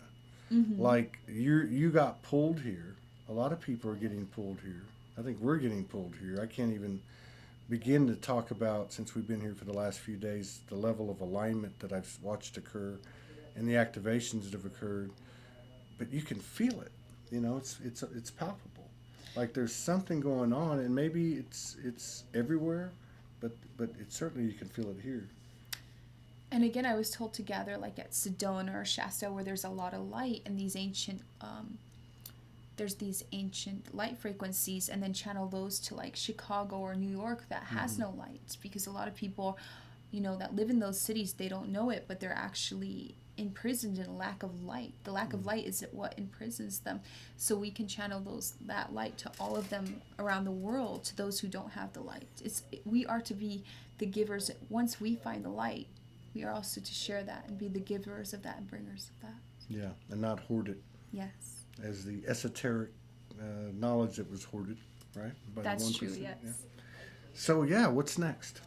Mm-hmm. Like you got pulled here. A lot of people are getting pulled here. I think we're getting pulled here. I can't even begin to talk about, since we've been here for the last few days, the level of alignment that I've watched occur and the activations that have occurred. But you can feel it. It's palpable. Like there's something going on, and maybe it's everywhere, but certainly you can feel it here. And again, I was told to gather like at Sedona or Shasta, where there's a lot of light and these ancient light frequencies, and then channel those to like Chicago or New York that has no light, because a lot of people, that live in those cities, they don't know it, but they're actually imprisoned in a lack of light. The lack of light is what imprisons them. So we can channel that light to all of them around the world, to those who don't have the light. We are to be the givers. Once we find the light, we are also to share that and be the givers of that and bringers of that. Yeah, and not hoard it. Yes. As the esoteric knowledge that was hoarded, right? By That's 1%. true, yes. Yeah. So, what's next?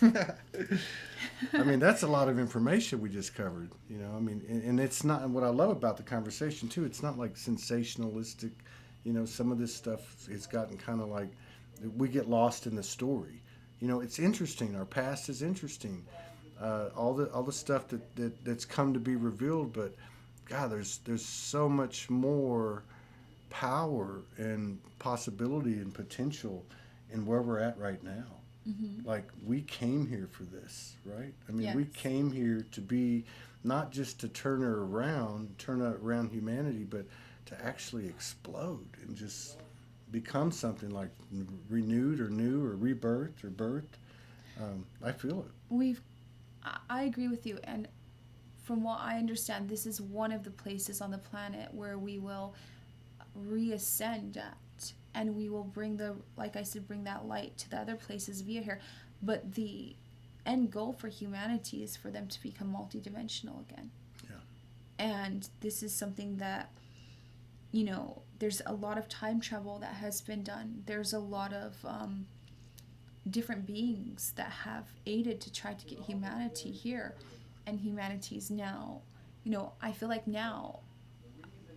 I mean, that's a lot of information we just covered, and it's not, and what I love about the conversation too, it's not like sensationalistic, some of this stuff has gotten kind of like we get lost in the story. It's interesting. Our past is interesting. All the stuff that's come to be revealed, but God, there's so much more power and possibility and potential in where we're at right now. Like, we came here for this, right? I mean, we Yes. came here to be, not just to turn around humanity, but to actually explode and just become something like renewed or new or rebirthed or birthed. I feel it. I agree with you, and from what I understand, this is one of the places on the planet where we will reascend at, and we will bring like I said, bring that light to the other places via here. But the end goal for humanity is for them to become multidimensional again. Yeah. And this is something that, there's a lot of time travel that has been done. There's a lot of different beings that have aided to try to get humanity here. And humanity's now, I feel like now,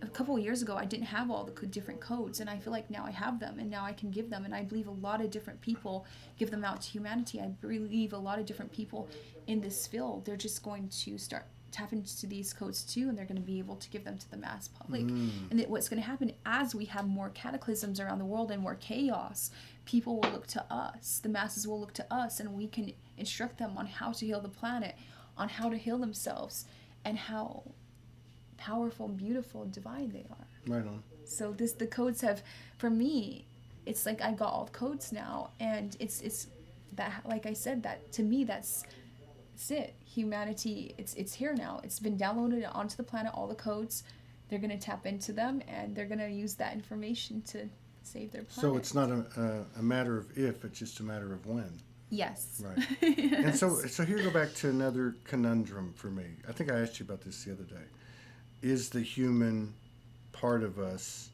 a couple of years ago, I didn't have all the different codes, and I feel like now I have them, and now I can give them, and I believe a lot of different people give them out to humanity. I believe a lot of different people in this field, they're just going to start tap into these codes too, and they're going to be able to give them to the mass public. And what's going to happen as we have more cataclysms around the world and more chaos, people will look to us, the masses will look to us, and we can instruct them on how to heal the planet, on how to heal themselves, and how powerful and beautiful and divine they are. Right on. So the codes have, for me, it's like I got all the codes now, and it's that, like I said, that to me that's it. Humanity, it's here now. It's been downloaded onto the planet, all the codes. They're going to tap into them, and they're going to use that information to save their planet. So it's not a matter of if, it's just a matter of when. Yes. Right. Yes. And so here go back to another conundrum for me. I think I asked you about this the other day. Is the human part of us,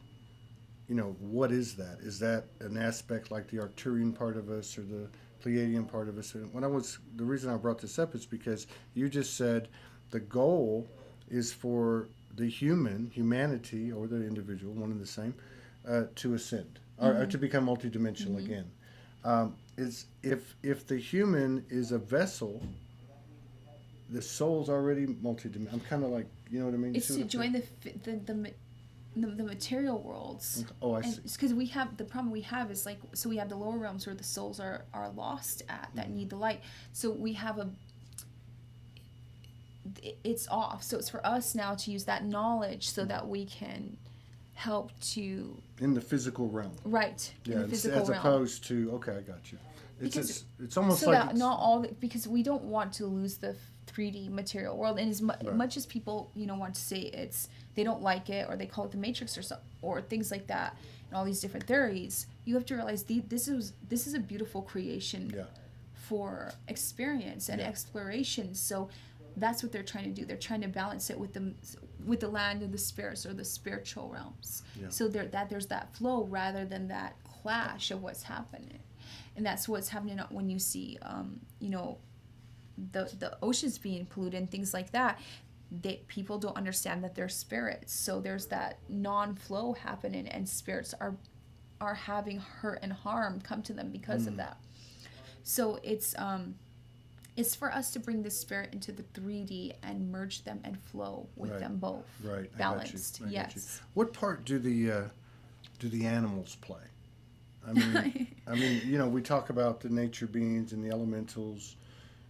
what is that? Is that an aspect like the Arcturian part of us or the Pleiadian part of us? And the reason I brought this up is because you just said the goal is for the humanity or the individual, one and the same, to ascend or to become multidimensional again. Is if the human is a vessel, the soul's already multidimensional. I'm kind of like, you know what I mean? It's to join the material worlds. Oh, I see. Because we have, the problem we have is like, so we have the lower realms where the souls are lost at, that need the light. So we have it's off. So it's for us now to use that knowledge so that we can help to... In the physical realm. Right. Yeah, in the physical as realm. opposed to, okay, I got you. It's almost so like... that not all, because we don't want to lose the 3D material world, and as much as people want to say they don't like it, or they call it the Matrix or things like that, and all these different theories, you have to realize this is a beautiful creation for experience and exploration. So that's what they're trying to do. They're trying to balance it with the land of the spirits or the spiritual realms. So there's that flow rather than that clash of what's happening, and that's what's happening when you see the oceans being polluted and things like that. People don't understand that they're spirits, so there's that non-flow happening, and spirits are having hurt and harm come to them because of that. So it's for us to bring the spirit into the 3D and merge them and flow with them both. Right. Balanced. I got you. Yes. What part do the animals play? I mean, we talk about the nature beings and the elementals.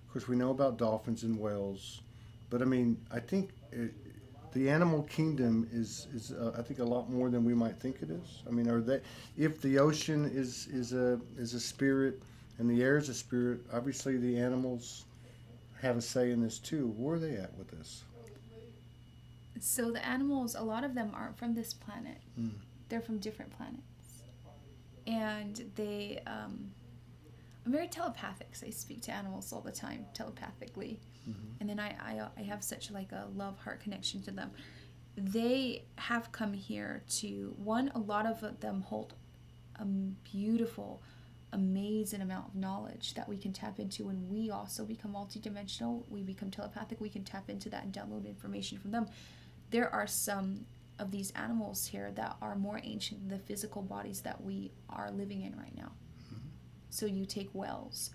Of course, we know about dolphins and whales, but I mean, I think the animal kingdom is I think a lot more than we might think it is. I mean, if the ocean is a spirit and the air is a spirit, obviously the animals have a say in this too. Where are they at with this? So the animals, a lot of them aren't from this planet. They're from different planets, and they I'm very telepathic, so I speak to animals all the time telepathically. And then I have such like a love-heart connection to them. They have come here a lot of them hold a beautiful, amazing amount of knowledge that we can tap into when we also become multidimensional. We become telepathic, we can tap into that and download information from them. There are some of these animals here that are more ancient than the physical bodies that we are living in right now. So you take whales.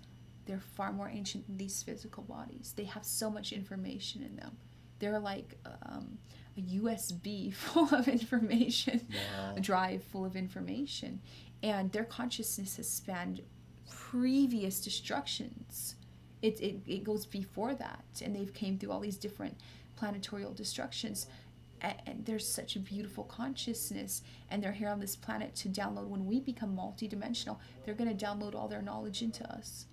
They're far more ancient than these physical bodies. They have so much information in them. They're like a USB full of information, Wow. a drive full of information. And their consciousness has spanned previous destructions. It goes before that. And they've came through all these different planetorial destructions. And there's such a beautiful consciousness. And they're here on this planet to download. When we become multidimensional, they're going to download all their knowledge into us.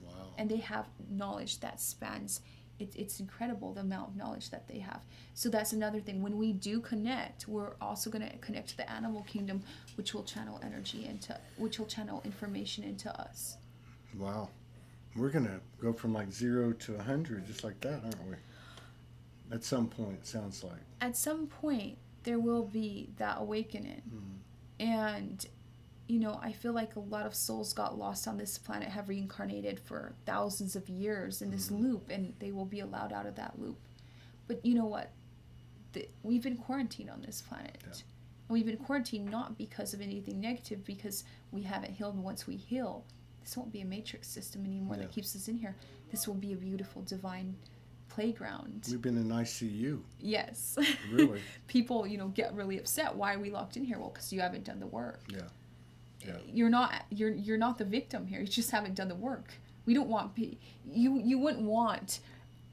Wow. And they have knowledge that spans, it's incredible the amount of knowledge that they have. So that's another thing. When we do connect, we're also going to connect to the animal kingdom, which will channel information into us. Wow. We're going to go from like 0 to 100 just like that, aren't we? At some point, it sounds like. At some point, there will be that awakening. Mm-hmm. And I feel like a lot of souls got lost on this planet, have reincarnated for thousands of years in this loop, and they will be allowed out of that loop. But you know what? We've been quarantined on this planet. Yeah. And we've been quarantined not because of anything negative, because we haven't healed. And once we heal, this won't be a matrix system anymore that keeps us in here. This will be a beautiful, divine playground. We've been in ICU. Yes. Really? People, get really upset. Why are we locked in here? Well, because you haven't done the work. Yeah. Yeah. You're not the victim here. You just haven't done the work. We don't want you wouldn't want.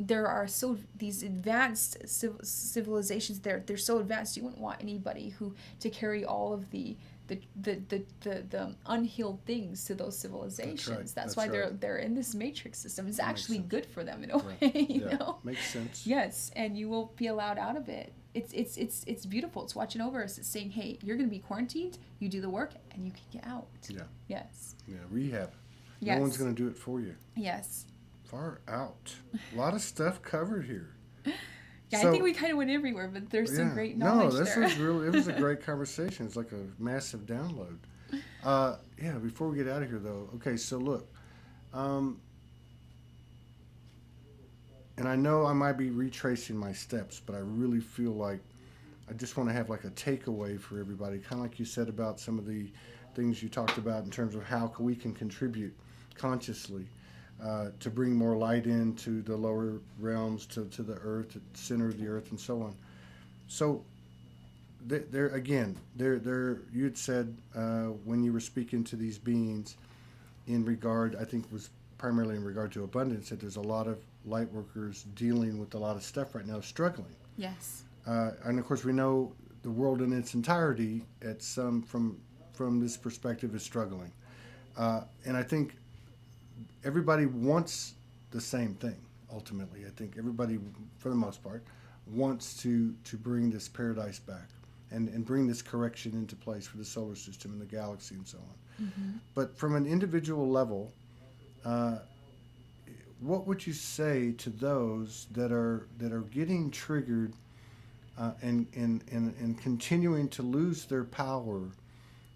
There are these advanced civilizations. They're so advanced. You wouldn't want anybody to carry all of the unhealed things to those civilizations. That's why right. they're in this matrix system. It's That actually makes good for them in a way. You know. Makes sense. Yes, and you will be allowed out of it. It's beautiful. It's watching over us. It's saying, hey, you're going to be quarantined. You do the work, and you can get out. Yeah. Yes. Yeah. Rehab. Yes. No one's going to do it for you. Yes. Far out. A lot of stuff covered here. Yeah, So, I think we kind of went everywhere, but there's some great knowledge No, this there. was really. It was a great conversation. It's like a massive download. Yeah. Before we get out of here, though, okay. So look, and I know I might be retracing my steps, but I really feel like I just want to have like a takeaway for everybody, kind of like you said about some of the things you talked about in terms of how we can contribute consciously to bring more light into the lower realms, to the earth, to the center of the earth, and so on. So there you'd said when you were speaking to these beings in regard, I think was primarily in regard to abundance, that there's a lot of light workers dealing with a lot of stuff right now, struggling. Yes. And of course we know the world in its entirety from this perspective is struggling. And I think everybody wants the same thing, ultimately. I think everybody, for the most part, wants to bring this paradise back and bring this correction into place for the solar system and the galaxy and so on. Mm-hmm. But from an individual level, what would you say to those that are getting triggered and continuing to lose their power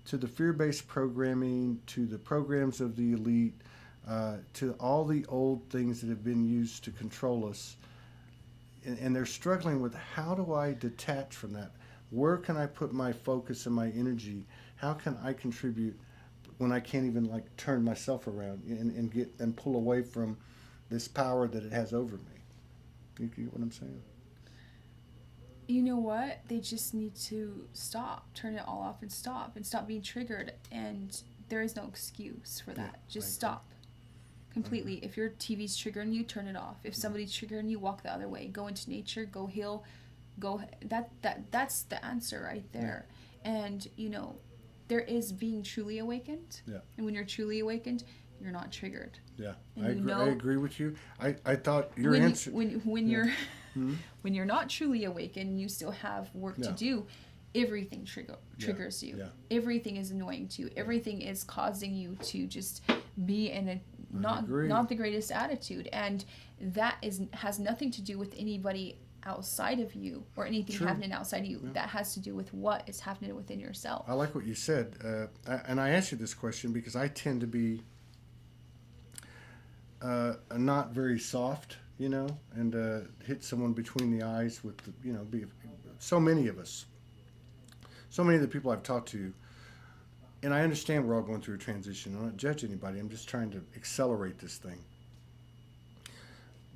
to the fear-based programming, to the programs of the elite, to all the old things that have been used to control us, and they're struggling with, how do I detach from that? Where can I put my focus and my energy? How can I contribute when I can't even turn myself around and pull away from this power that it has over me? You get what I'm saying? You know what? They just need to turn it all off and stop being triggered. And there is no excuse for that. Just stop completely. If your TV's triggering you, turn it off. If somebody's triggering you, walk the other way. Go into nature. Go heal. That's the answer right there. Yeah. And there is being truly awakened. Yeah. And when you're truly awakened, you're not triggered. Yeah, And I agree with you. I thought your when answer... When you're not truly awakened, you still have work to do. Everything triggers you. Yeah. Everything is annoying to you. Everything is causing you to just be in a not the greatest attitude. And that has nothing to do with anybody outside of you or anything happening outside of you. Yeah. That has to do with what is happening within yourself. I like what you said. And I asked you this question because I tend to be not very soft, and hit someone between the eyes with, so many of us. So many of the people I've talked to and I understand we're all going through a transition. I'm not judging anybody. I'm just trying to accelerate this thing.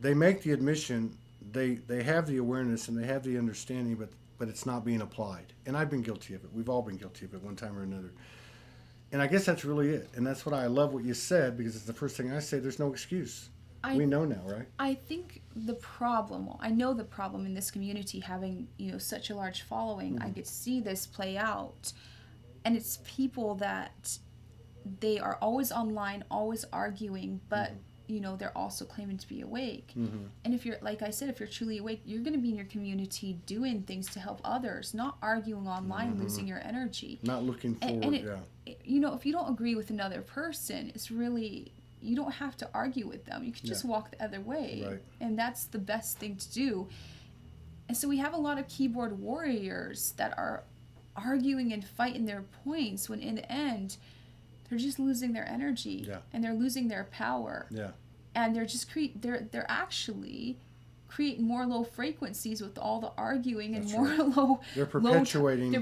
They make the admission, they have the awareness and they have the understanding, but it's not being applied. And I've been guilty of it. We've all been guilty of it one time or another. And I guess that's really it. And that's what I love what you said, because it's the first thing I say. There's no excuse. We know now, right? I think the problem, I know the problem in this community having, such a large following. I could see this play out. And it's people that they are always online, always arguing, but they're also claiming to be awake. And if you're, like I said, if you're truly awake, you're going to be in your community doing things to help others, not arguing online, losing your energy. Not looking forward, and if you don't agree with another person, it's really, you don't have to argue with them. You can just walk the other way. Right. And that's the best thing to do. And so we have a lot of keyboard warriors that are arguing and fighting their points when in the end, they're just losing their energy and they're losing their power. Yeah. And they're just they're actually creating more low frequencies with all the arguing and more low. They're perpetuating.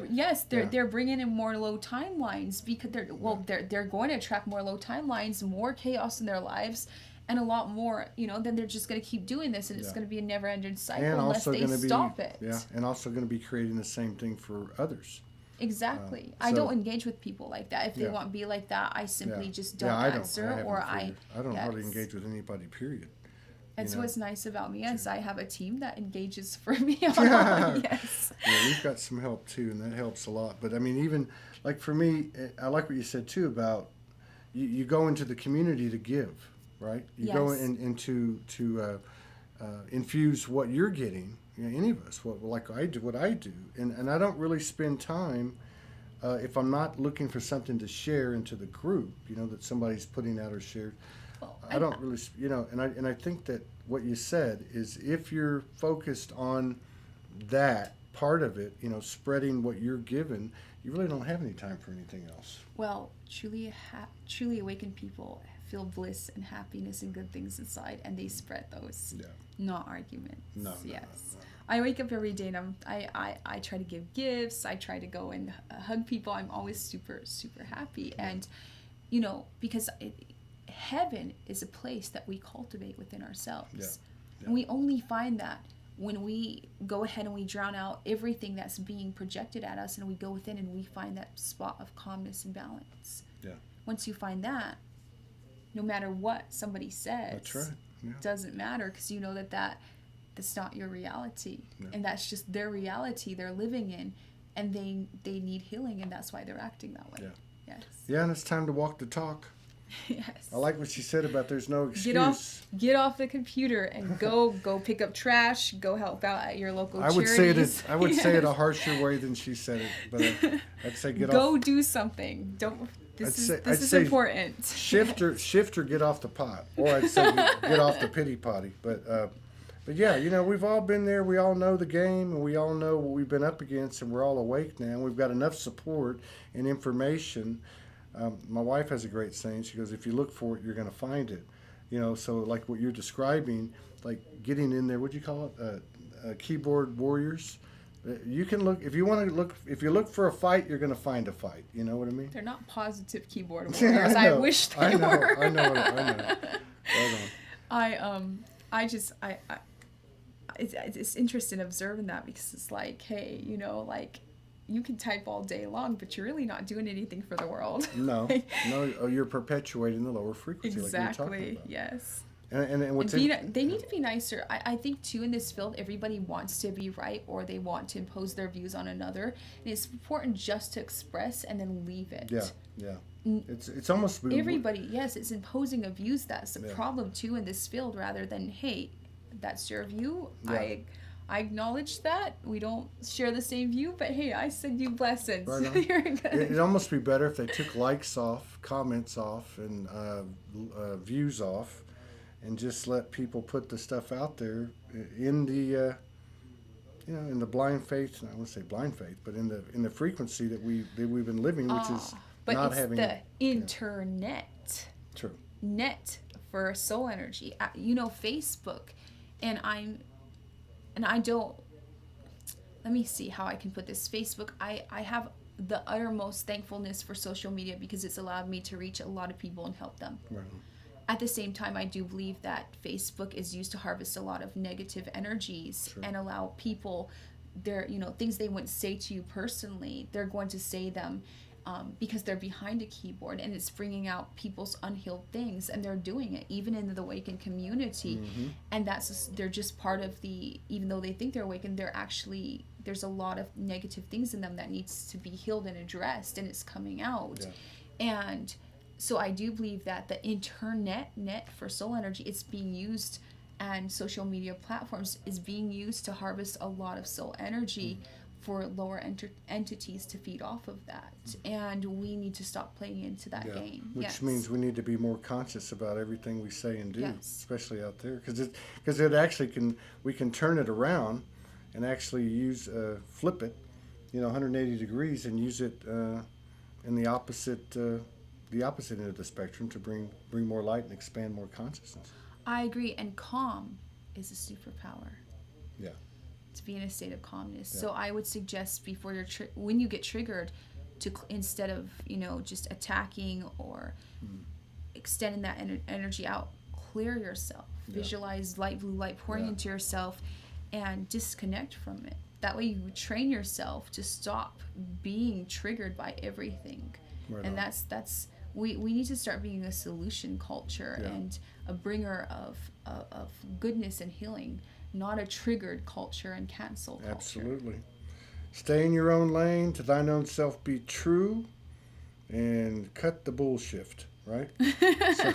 They're bringing in more low timelines because they're going to attract more low timelines, more chaos in their lives, and a lot more. Then they're just going to keep doing this, and it's going to be a never-ending cycle unless they stop it. Yeah, and also going to be creating the same thing for others. Exactly. I don't engage with people like that. If they want to be like that, I simply just don't answer. I don't hardly engage with anybody, period. And so what's nice about me is I have a team that engages for me. Yes. Yeah, we've got some help too, and that helps a lot. But I mean, even like for me, I like what you said too about you go into the community to give, right? You go in to infuse what you're getting. Any of us, what I do, and I don't really spend time if I'm not looking for something to share into the group, that somebody's putting out or shared. I don't really, and I think that what you said is if you're focused on that part of it, spreading what you're given, you really don't have any time for anything else. Well, truly awakened people feel bliss and happiness and good things inside, and they spread those. Yeah. Not arguments. No. Yes. No. I wake up every day and I try to give gifts. I try to go and hug people. I'm always super, super happy. And, because heaven is a place that we cultivate within ourselves. Yeah. Yeah. And we only find that when we go ahead and we drown out everything that's being projected at us, and we go within and we find that spot of calmness and balance. Yeah. Once you find that, no matter what somebody says, that's right. Yeah. Doesn't matter, because you know that's not your reality. Yeah. And that's just their reality they're living in, and they need healing, and that's why they're acting that way. Yeah. Yes. Yeah, and it's time to walk the talk. Yes. I like what she said about there's no excuse. Get off the computer and go pick up trash. Go help out at your local charities. I would say it a harsher way than she said it, but I'd say get off. Go do something. Don't. This is important. Shift or get off the pot, or I'd say get off the pity potty. But yeah, we've all been there. We all know the game, and we all know what we've been up against, and we're all awake now. We've got enough support and information. My wife has a great saying. She goes, "If you look for it, you're going to find it." So like what you're describing, like getting in there. What do you call it? Keyboard warriors. You can look if you want to look. If you look for a fight, you're going to find a fight. You know what I mean? They're not positive keyboard warriors. I wish they were. I know. It's interesting observing that, because it's like, hey, you can type all day long, but you're really not doing anything for the world. No, you're perpetuating the lower frequency. Exactly. Like you're talking about. Yes. And what's they need to be nicer. I think too, in this field, everybody wants to be right, or they want to impose their views on another. And it's important just to express and then leave it. Yeah. It's almost everybody. Yes, it's imposing of views that's the problem too in this field, rather than, hey, that's your view. Yeah. I acknowledge that we don't share the same view, but hey, I send you blessings. Right. It'd almost be better if they took likes off, comments off, and views off, and just let people put the stuff out there in the in the blind faith. I wouldn't say blind faith, but in the frequency that we've been living, which is not having the internet. True. Net for soul energy. Facebook, and I don't. Let me see how I can put this. Facebook. I have the uttermost thankfulness for social media because it's allowed me to reach a lot of people and help them. Right. At the same time, I do believe that Facebook is used to harvest a lot of negative energies Sure. and allow people their, things they wouldn't say to you personally, they're going to say them because they're behind a keyboard, and it's bringing out people's unhealed things, and they're doing it even in the awakened community. And they're just part of even though they think they're awakened, they're actually, there's a lot of negative things in them that needs to be healed and addressed, and it's coming out. And so I do believe that the net for soul energy, it's being used, and social media platforms is being used to harvest a lot of soul energy for lower entities to feed off of that. And we need to stop playing into that game. Which means we need to be more conscious about everything we say and do, Yes. especially out there, because it actually we can turn it around and actually flip it, 180 degrees, and use it in the opposite end of the spectrum to bring more light and expand more consciousness. I agree, and calm is a superpower. Yeah. To be in a state of calmness. Yeah. So I would suggest before when you get triggered, instead of just attacking or extending that energy out, clear yourself. Visualize light, blue light pouring into yourself, and disconnect from it. That way you train yourself to stop being triggered by everything. Right And on. that's we need to start being a solution culture and a bringer of goodness and healing, not a triggered culture and cancel culture. Absolutely. Stay in your own lane, to thine own self be true, and cut the bullshit, right? So,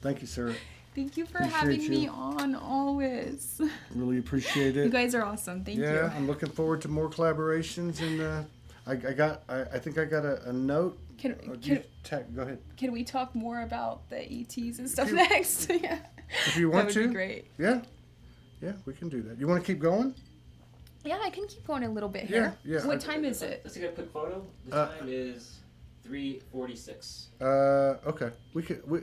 thank you, Sarah. Thank you for Appreciate having you. me on always. Really appreciate it. You guys are awesome. Thank you. I'm looking forward to more collaborations, and I think I got a note. Can Go ahead. Can we talk more about the ETs and stuff you- next? Yeah. If you want that to. would be great. Yeah, we can do that. You want to keep going? Yeah, I can keep going a little bit here. Yeah. What time is it? Let's take a quick photo. The time is 3:46. Okay.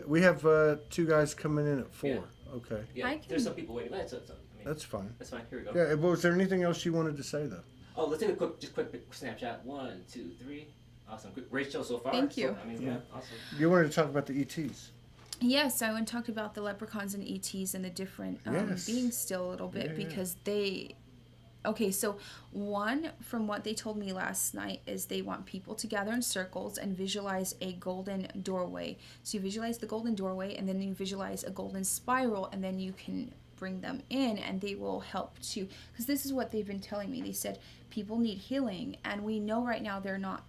We have two guys coming in at 4. Yeah. Okay. Yeah, there's some people waiting. That's That's fine. That's fine. Here we go. Yeah. Well, was there anything else you wanted to say though? Oh, let's take a quick snapshot. 1, 2, 3. Awesome. Great show so far. Thank you. Awesome. You wanted to talk about the ETs. Yes, I went and talked about the leprechauns and ETs and the different Yes. beings still a little bit because they... Okay, so one, from what they told me last night, is they want people to gather in circles and visualize a golden doorway. So you visualize the golden doorway, and then you visualize a golden spiral, and then you can bring them in, and they will help to... Because this is what they've been telling me. They said people need healing, and we know right now they're not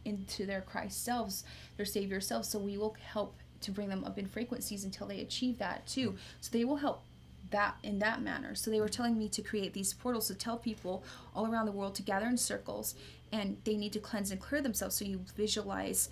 into their Christ selves, their Savior selves. So we will help to bring them up in frequencies until they achieve that too. So they will help that in that manner. So they were telling me to create these portals to tell people all around the world to gather in circles, and they need to cleanse and clear themselves. So you visualize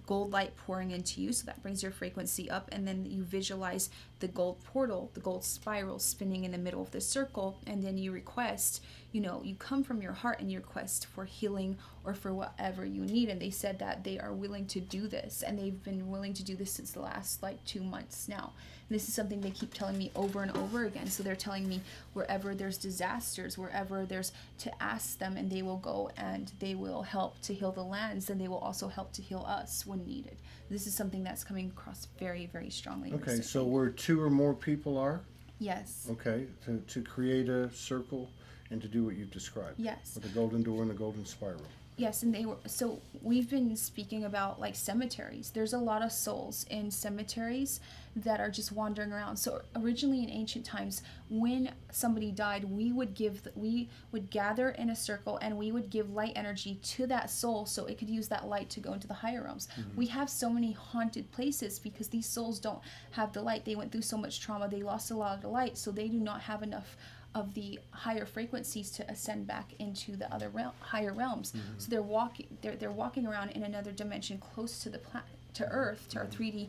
gold light pouring into you, so that brings your frequency up, and then you visualize the gold portal, the gold spiral spinning in the middle of the circle, and then you request, you come from your heart and you request for healing or for whatever you need. And they said that they are willing to do this, and they've been willing to do this since the last 2 months now. And this is something they keep telling me over and over again. So they're telling me wherever there's disasters, wherever there's, to ask them, and they will go and they will help to heal the lands, and they will also help to heal us when needed. This is something that's coming across very, very strongly. Okay, so where 2 or more people are, Yes. okay, to create a circle and to do what you've described. Yes. With the golden door and the golden spiral. Yes, and so we've been speaking about cemeteries. There's a lot of souls in cemeteries that are just wandering around. So originally in ancient times, when somebody died, we would gather in a circle, and we would give light energy to that soul so it could use that light to go into the higher realms. We have so many haunted places because these souls don't have the light. They went through so much trauma. They lost a lot of the light, so they do not have enough of the higher frequencies to ascend back into the other higher realms. So they're walking around in another dimension close to to Earth, to our 3D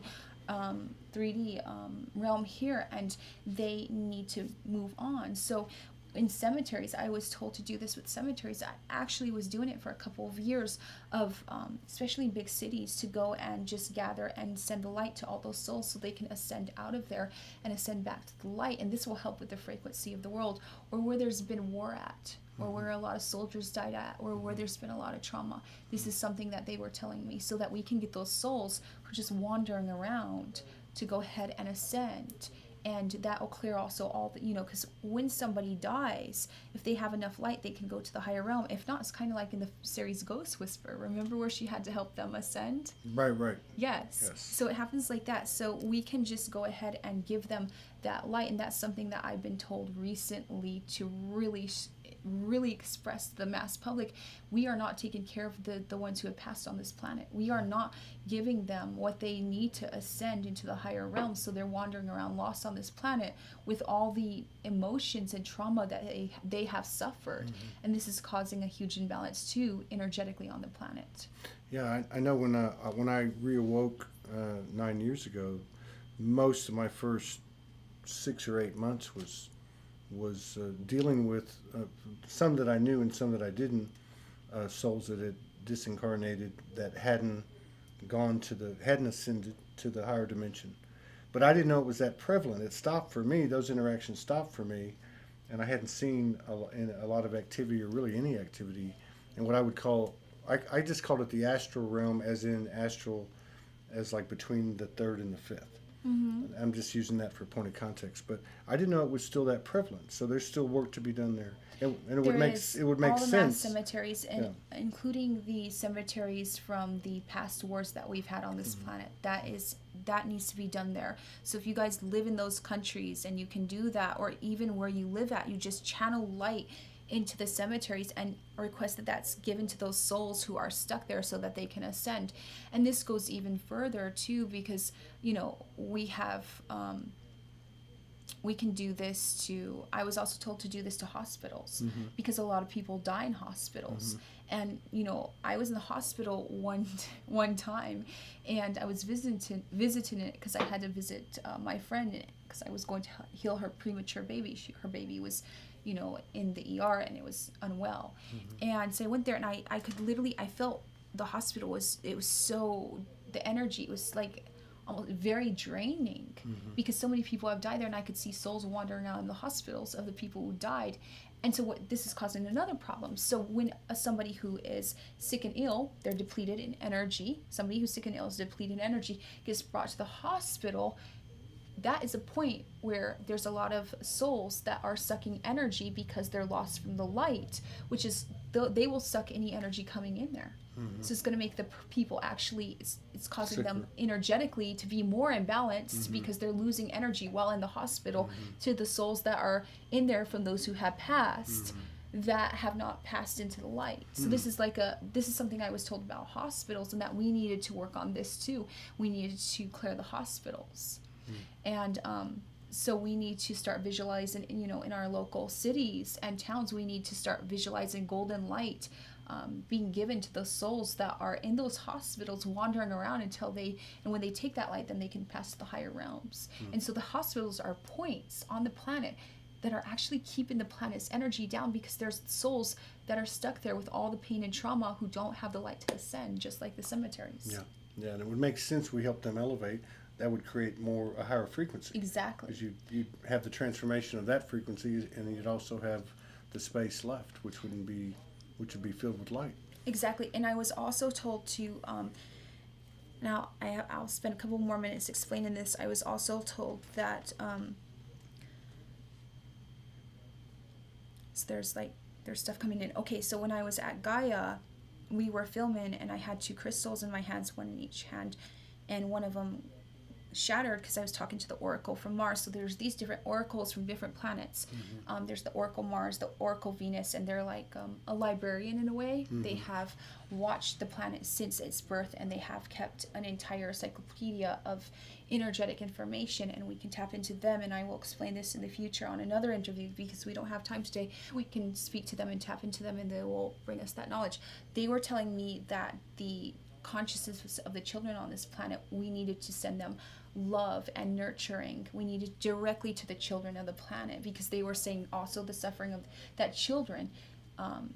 realm here, and they need to move on. So in cemeteries, I was told to do this with cemeteries. I actually was doing it for a couple of years of, especially in big cities, to go and just gather and send the light to all those souls so they can ascend out of there and ascend back to the light. And this will help with the frequency of the world, or where there's been war at, or where a lot of soldiers died at, or where there's been a lot of trauma. This is something that they were telling me, so that we can get those souls who are just wandering around to go ahead and ascend. And that will clear also all the, because when somebody dies, if they have enough light, they can go to the higher realm. If not, it's kind of like in the series Ghost Whisperer. Remember where she had to help them ascend? Right. Yes. So it happens like that. So we can just go ahead and give them that light. And that's something that I've been told recently to really express to the mass public. We are not taking care of the ones who have passed on this planet. We are not giving them what they need to ascend into the higher realms, so they're wandering around lost on this planet with all the emotions and trauma that they have suffered. And this is causing a huge imbalance too, energetically, on the planet. Yeah, I know when I reawoke 9 years ago, most of my first 6 or 8 months was dealing with some that I knew and some that I didn't, souls that had disincarnated, that hadn't ascended to the higher dimension. But I didn't know it was that prevalent. It stopped for me. Those interactions stopped for me, and I hadn't seen a lot of activity, or really any activity, in what I would call, I just called it the astral realm, as in astral, as like between the third and the fifth. I'm just using that for point of context, but I didn't know it was still that prevalent. So there's still work to be done there, and it would make sense. All the mass cemeteries, and including the cemeteries from the past wars that we've had on this planet. That needs to be done there. So if you guys live in those countries and you can do that, or even where you live at, you just channel light into the cemeteries and request that that's given to those souls who are stuck there so that they can ascend. And this goes even further too, because we have we can do this to, I was also told to do this to hospitals, because a lot of people die in hospitals. And I was in the hospital one time, and I was visiting it because I had to visit my friend, because I was going to heal her premature baby. Her baby was in the ER, and it was unwell. And so I went there, and I could literally, I felt the hospital it was so, the energy was like almost very draining, because so many people have died there, and I could see souls wandering around in the hospitals of the people who died. And so this is causing another problem. So when somebody who is sick and ill, they're depleted in energy. Somebody who's sick and ill is depleted in energy, gets brought to the hospital. That is a point where there's a lot of souls that are sucking energy because they're lost from the light, which is they will suck any energy coming in there. So it's going to make the people actually, it's causing them energetically to be more imbalanced, because they're losing energy while in the hospital to the souls that are in there from those who have passed, that have not passed into the light. So this is something I was told about hospitals, and that we needed to work on this too. We needed to clear the hospitals. And so we need to start visualizing, in our local cities and towns, we need to start visualizing golden light being given to those souls that are in those hospitals, wandering around and when they take that light, then they can pass to the higher realms. And so the hospitals are points on the planet that are actually keeping the planet's energy down, because there's souls that are stuck there with all the pain and trauma who don't have the light to ascend, just like the cemeteries. Yeah, and it would make sense we help them elevate. That would create a higher frequency. Exactly. Because you have the transformation of that frequency, and you'd also have the space left, which would be filled with light. Exactly. And I was also told to, now I'll spend a couple more minutes explaining this. I was also told that, so there's stuff coming in. Okay, so when I was at Gaia, we were filming, and I had 2 crystals in my hands, one in each hand, and one of them shattered because I was talking to the Oracle from Mars. So there's these different oracles from different planets. There's the Oracle Mars, the Oracle Venus, and they're like a librarian in a way. They have watched the planet since its birth, and they have kept an entire encyclopedia of energetic information, and we can tap into them. And I will explain this in the future on another interview, because we don't have time today. We can speak to them and tap into them, and they will bring us that knowledge. They were telling me that the consciousness of the children on this planet, we needed to send them love and nurturing. We need it directly to the children of the planet, because they were saying also the suffering of that children,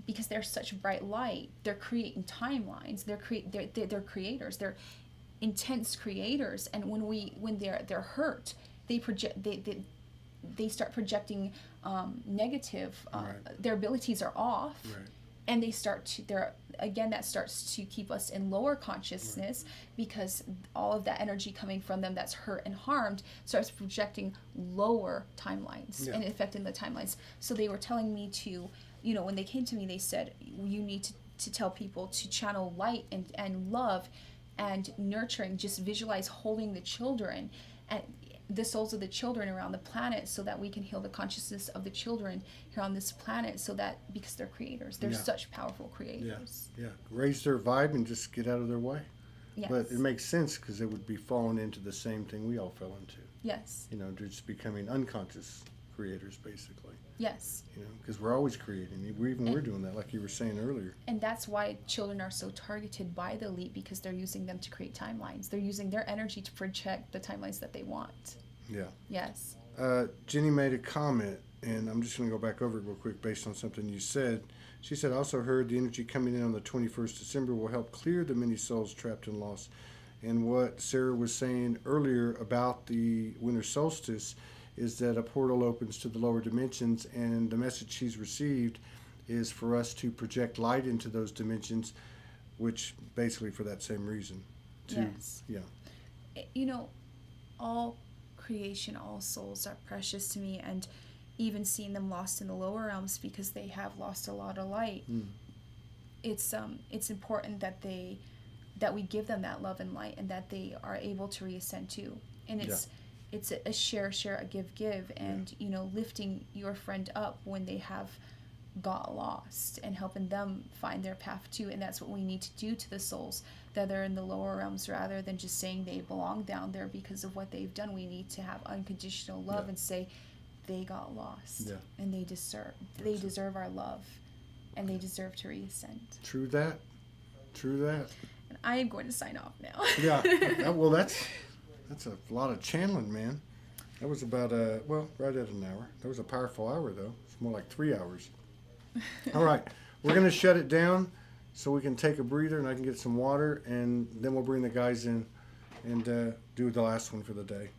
because they're such bright light, they're creating timelines. They're creators. They're intense creators, and when they're hurt, they start projecting negative. Right. Their abilities are off. Right. And that starts to keep us in lower consciousness, because all of that energy coming from them that's hurt and harmed starts projecting lower timelines and affecting the timelines. So they were telling me to, when they came to me, they said, you need to tell people to channel light and love and nurturing. Just visualize holding the children and the souls of the children around the planet, so that we can heal the consciousness of the children here on this planet, so that, because they're creators, they're such powerful creators. Yeah. Raise their vibe and just get out of their way. Yes. But it makes sense, because it would be falling into the same thing we all fell into. Yes. Just becoming unconscious creators, basically. Yes. Because we're always creating. We're doing that, like you were saying earlier. And that's why children are so targeted by the elite, because they're using them to create timelines. They're using their energy to project the timelines that they want. Yeah. Yes. Jenny made a comment, and I'm just going to go back over it real quick based on something you said. She said, I also heard the energy coming in on the 21st December will help clear the many souls trapped in loss. And what Sarah was saying earlier about the winter solstice is that a portal opens to the lower dimensions, and the message she's received is for us to project light into those dimensions, which basically for that same reason. Yes. Yeah. All creation, all souls are precious to me, and even seeing them lost in the lower realms, because they have lost a lot of light. It's important that we give them that love and light, and that they are able to reascend too. And it's a share, a give, and lifting your friend up when they have got lost, and helping them find their path too. And that's what we need to do to the souls that are in the lower realms, rather than just saying they belong down there because of what they've done. We need to have unconditional love and say they got lost, and they deserve our love, and they deserve to reascend. True that. And I am going to sign off now. Yeah. Well, that's a lot of channeling, man. That was about right at an hour. That was a powerful hour, though. It's more like 3 hours. All right, we're gonna shut it down so we can take a breather, and I can get some water, and then we'll bring the guys in and do the last one for the day.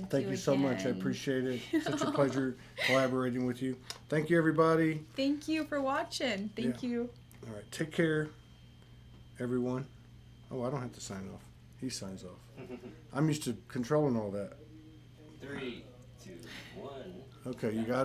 Thank you so much. I appreciate it. Such a pleasure collaborating with you. Thank you, everybody. Thank you for watching. Thank you. All right, take care, everyone. Oh, I don't have to sign off. He signs off. I'm used to controlling all that. 3, 2, 1. Okay, you got it?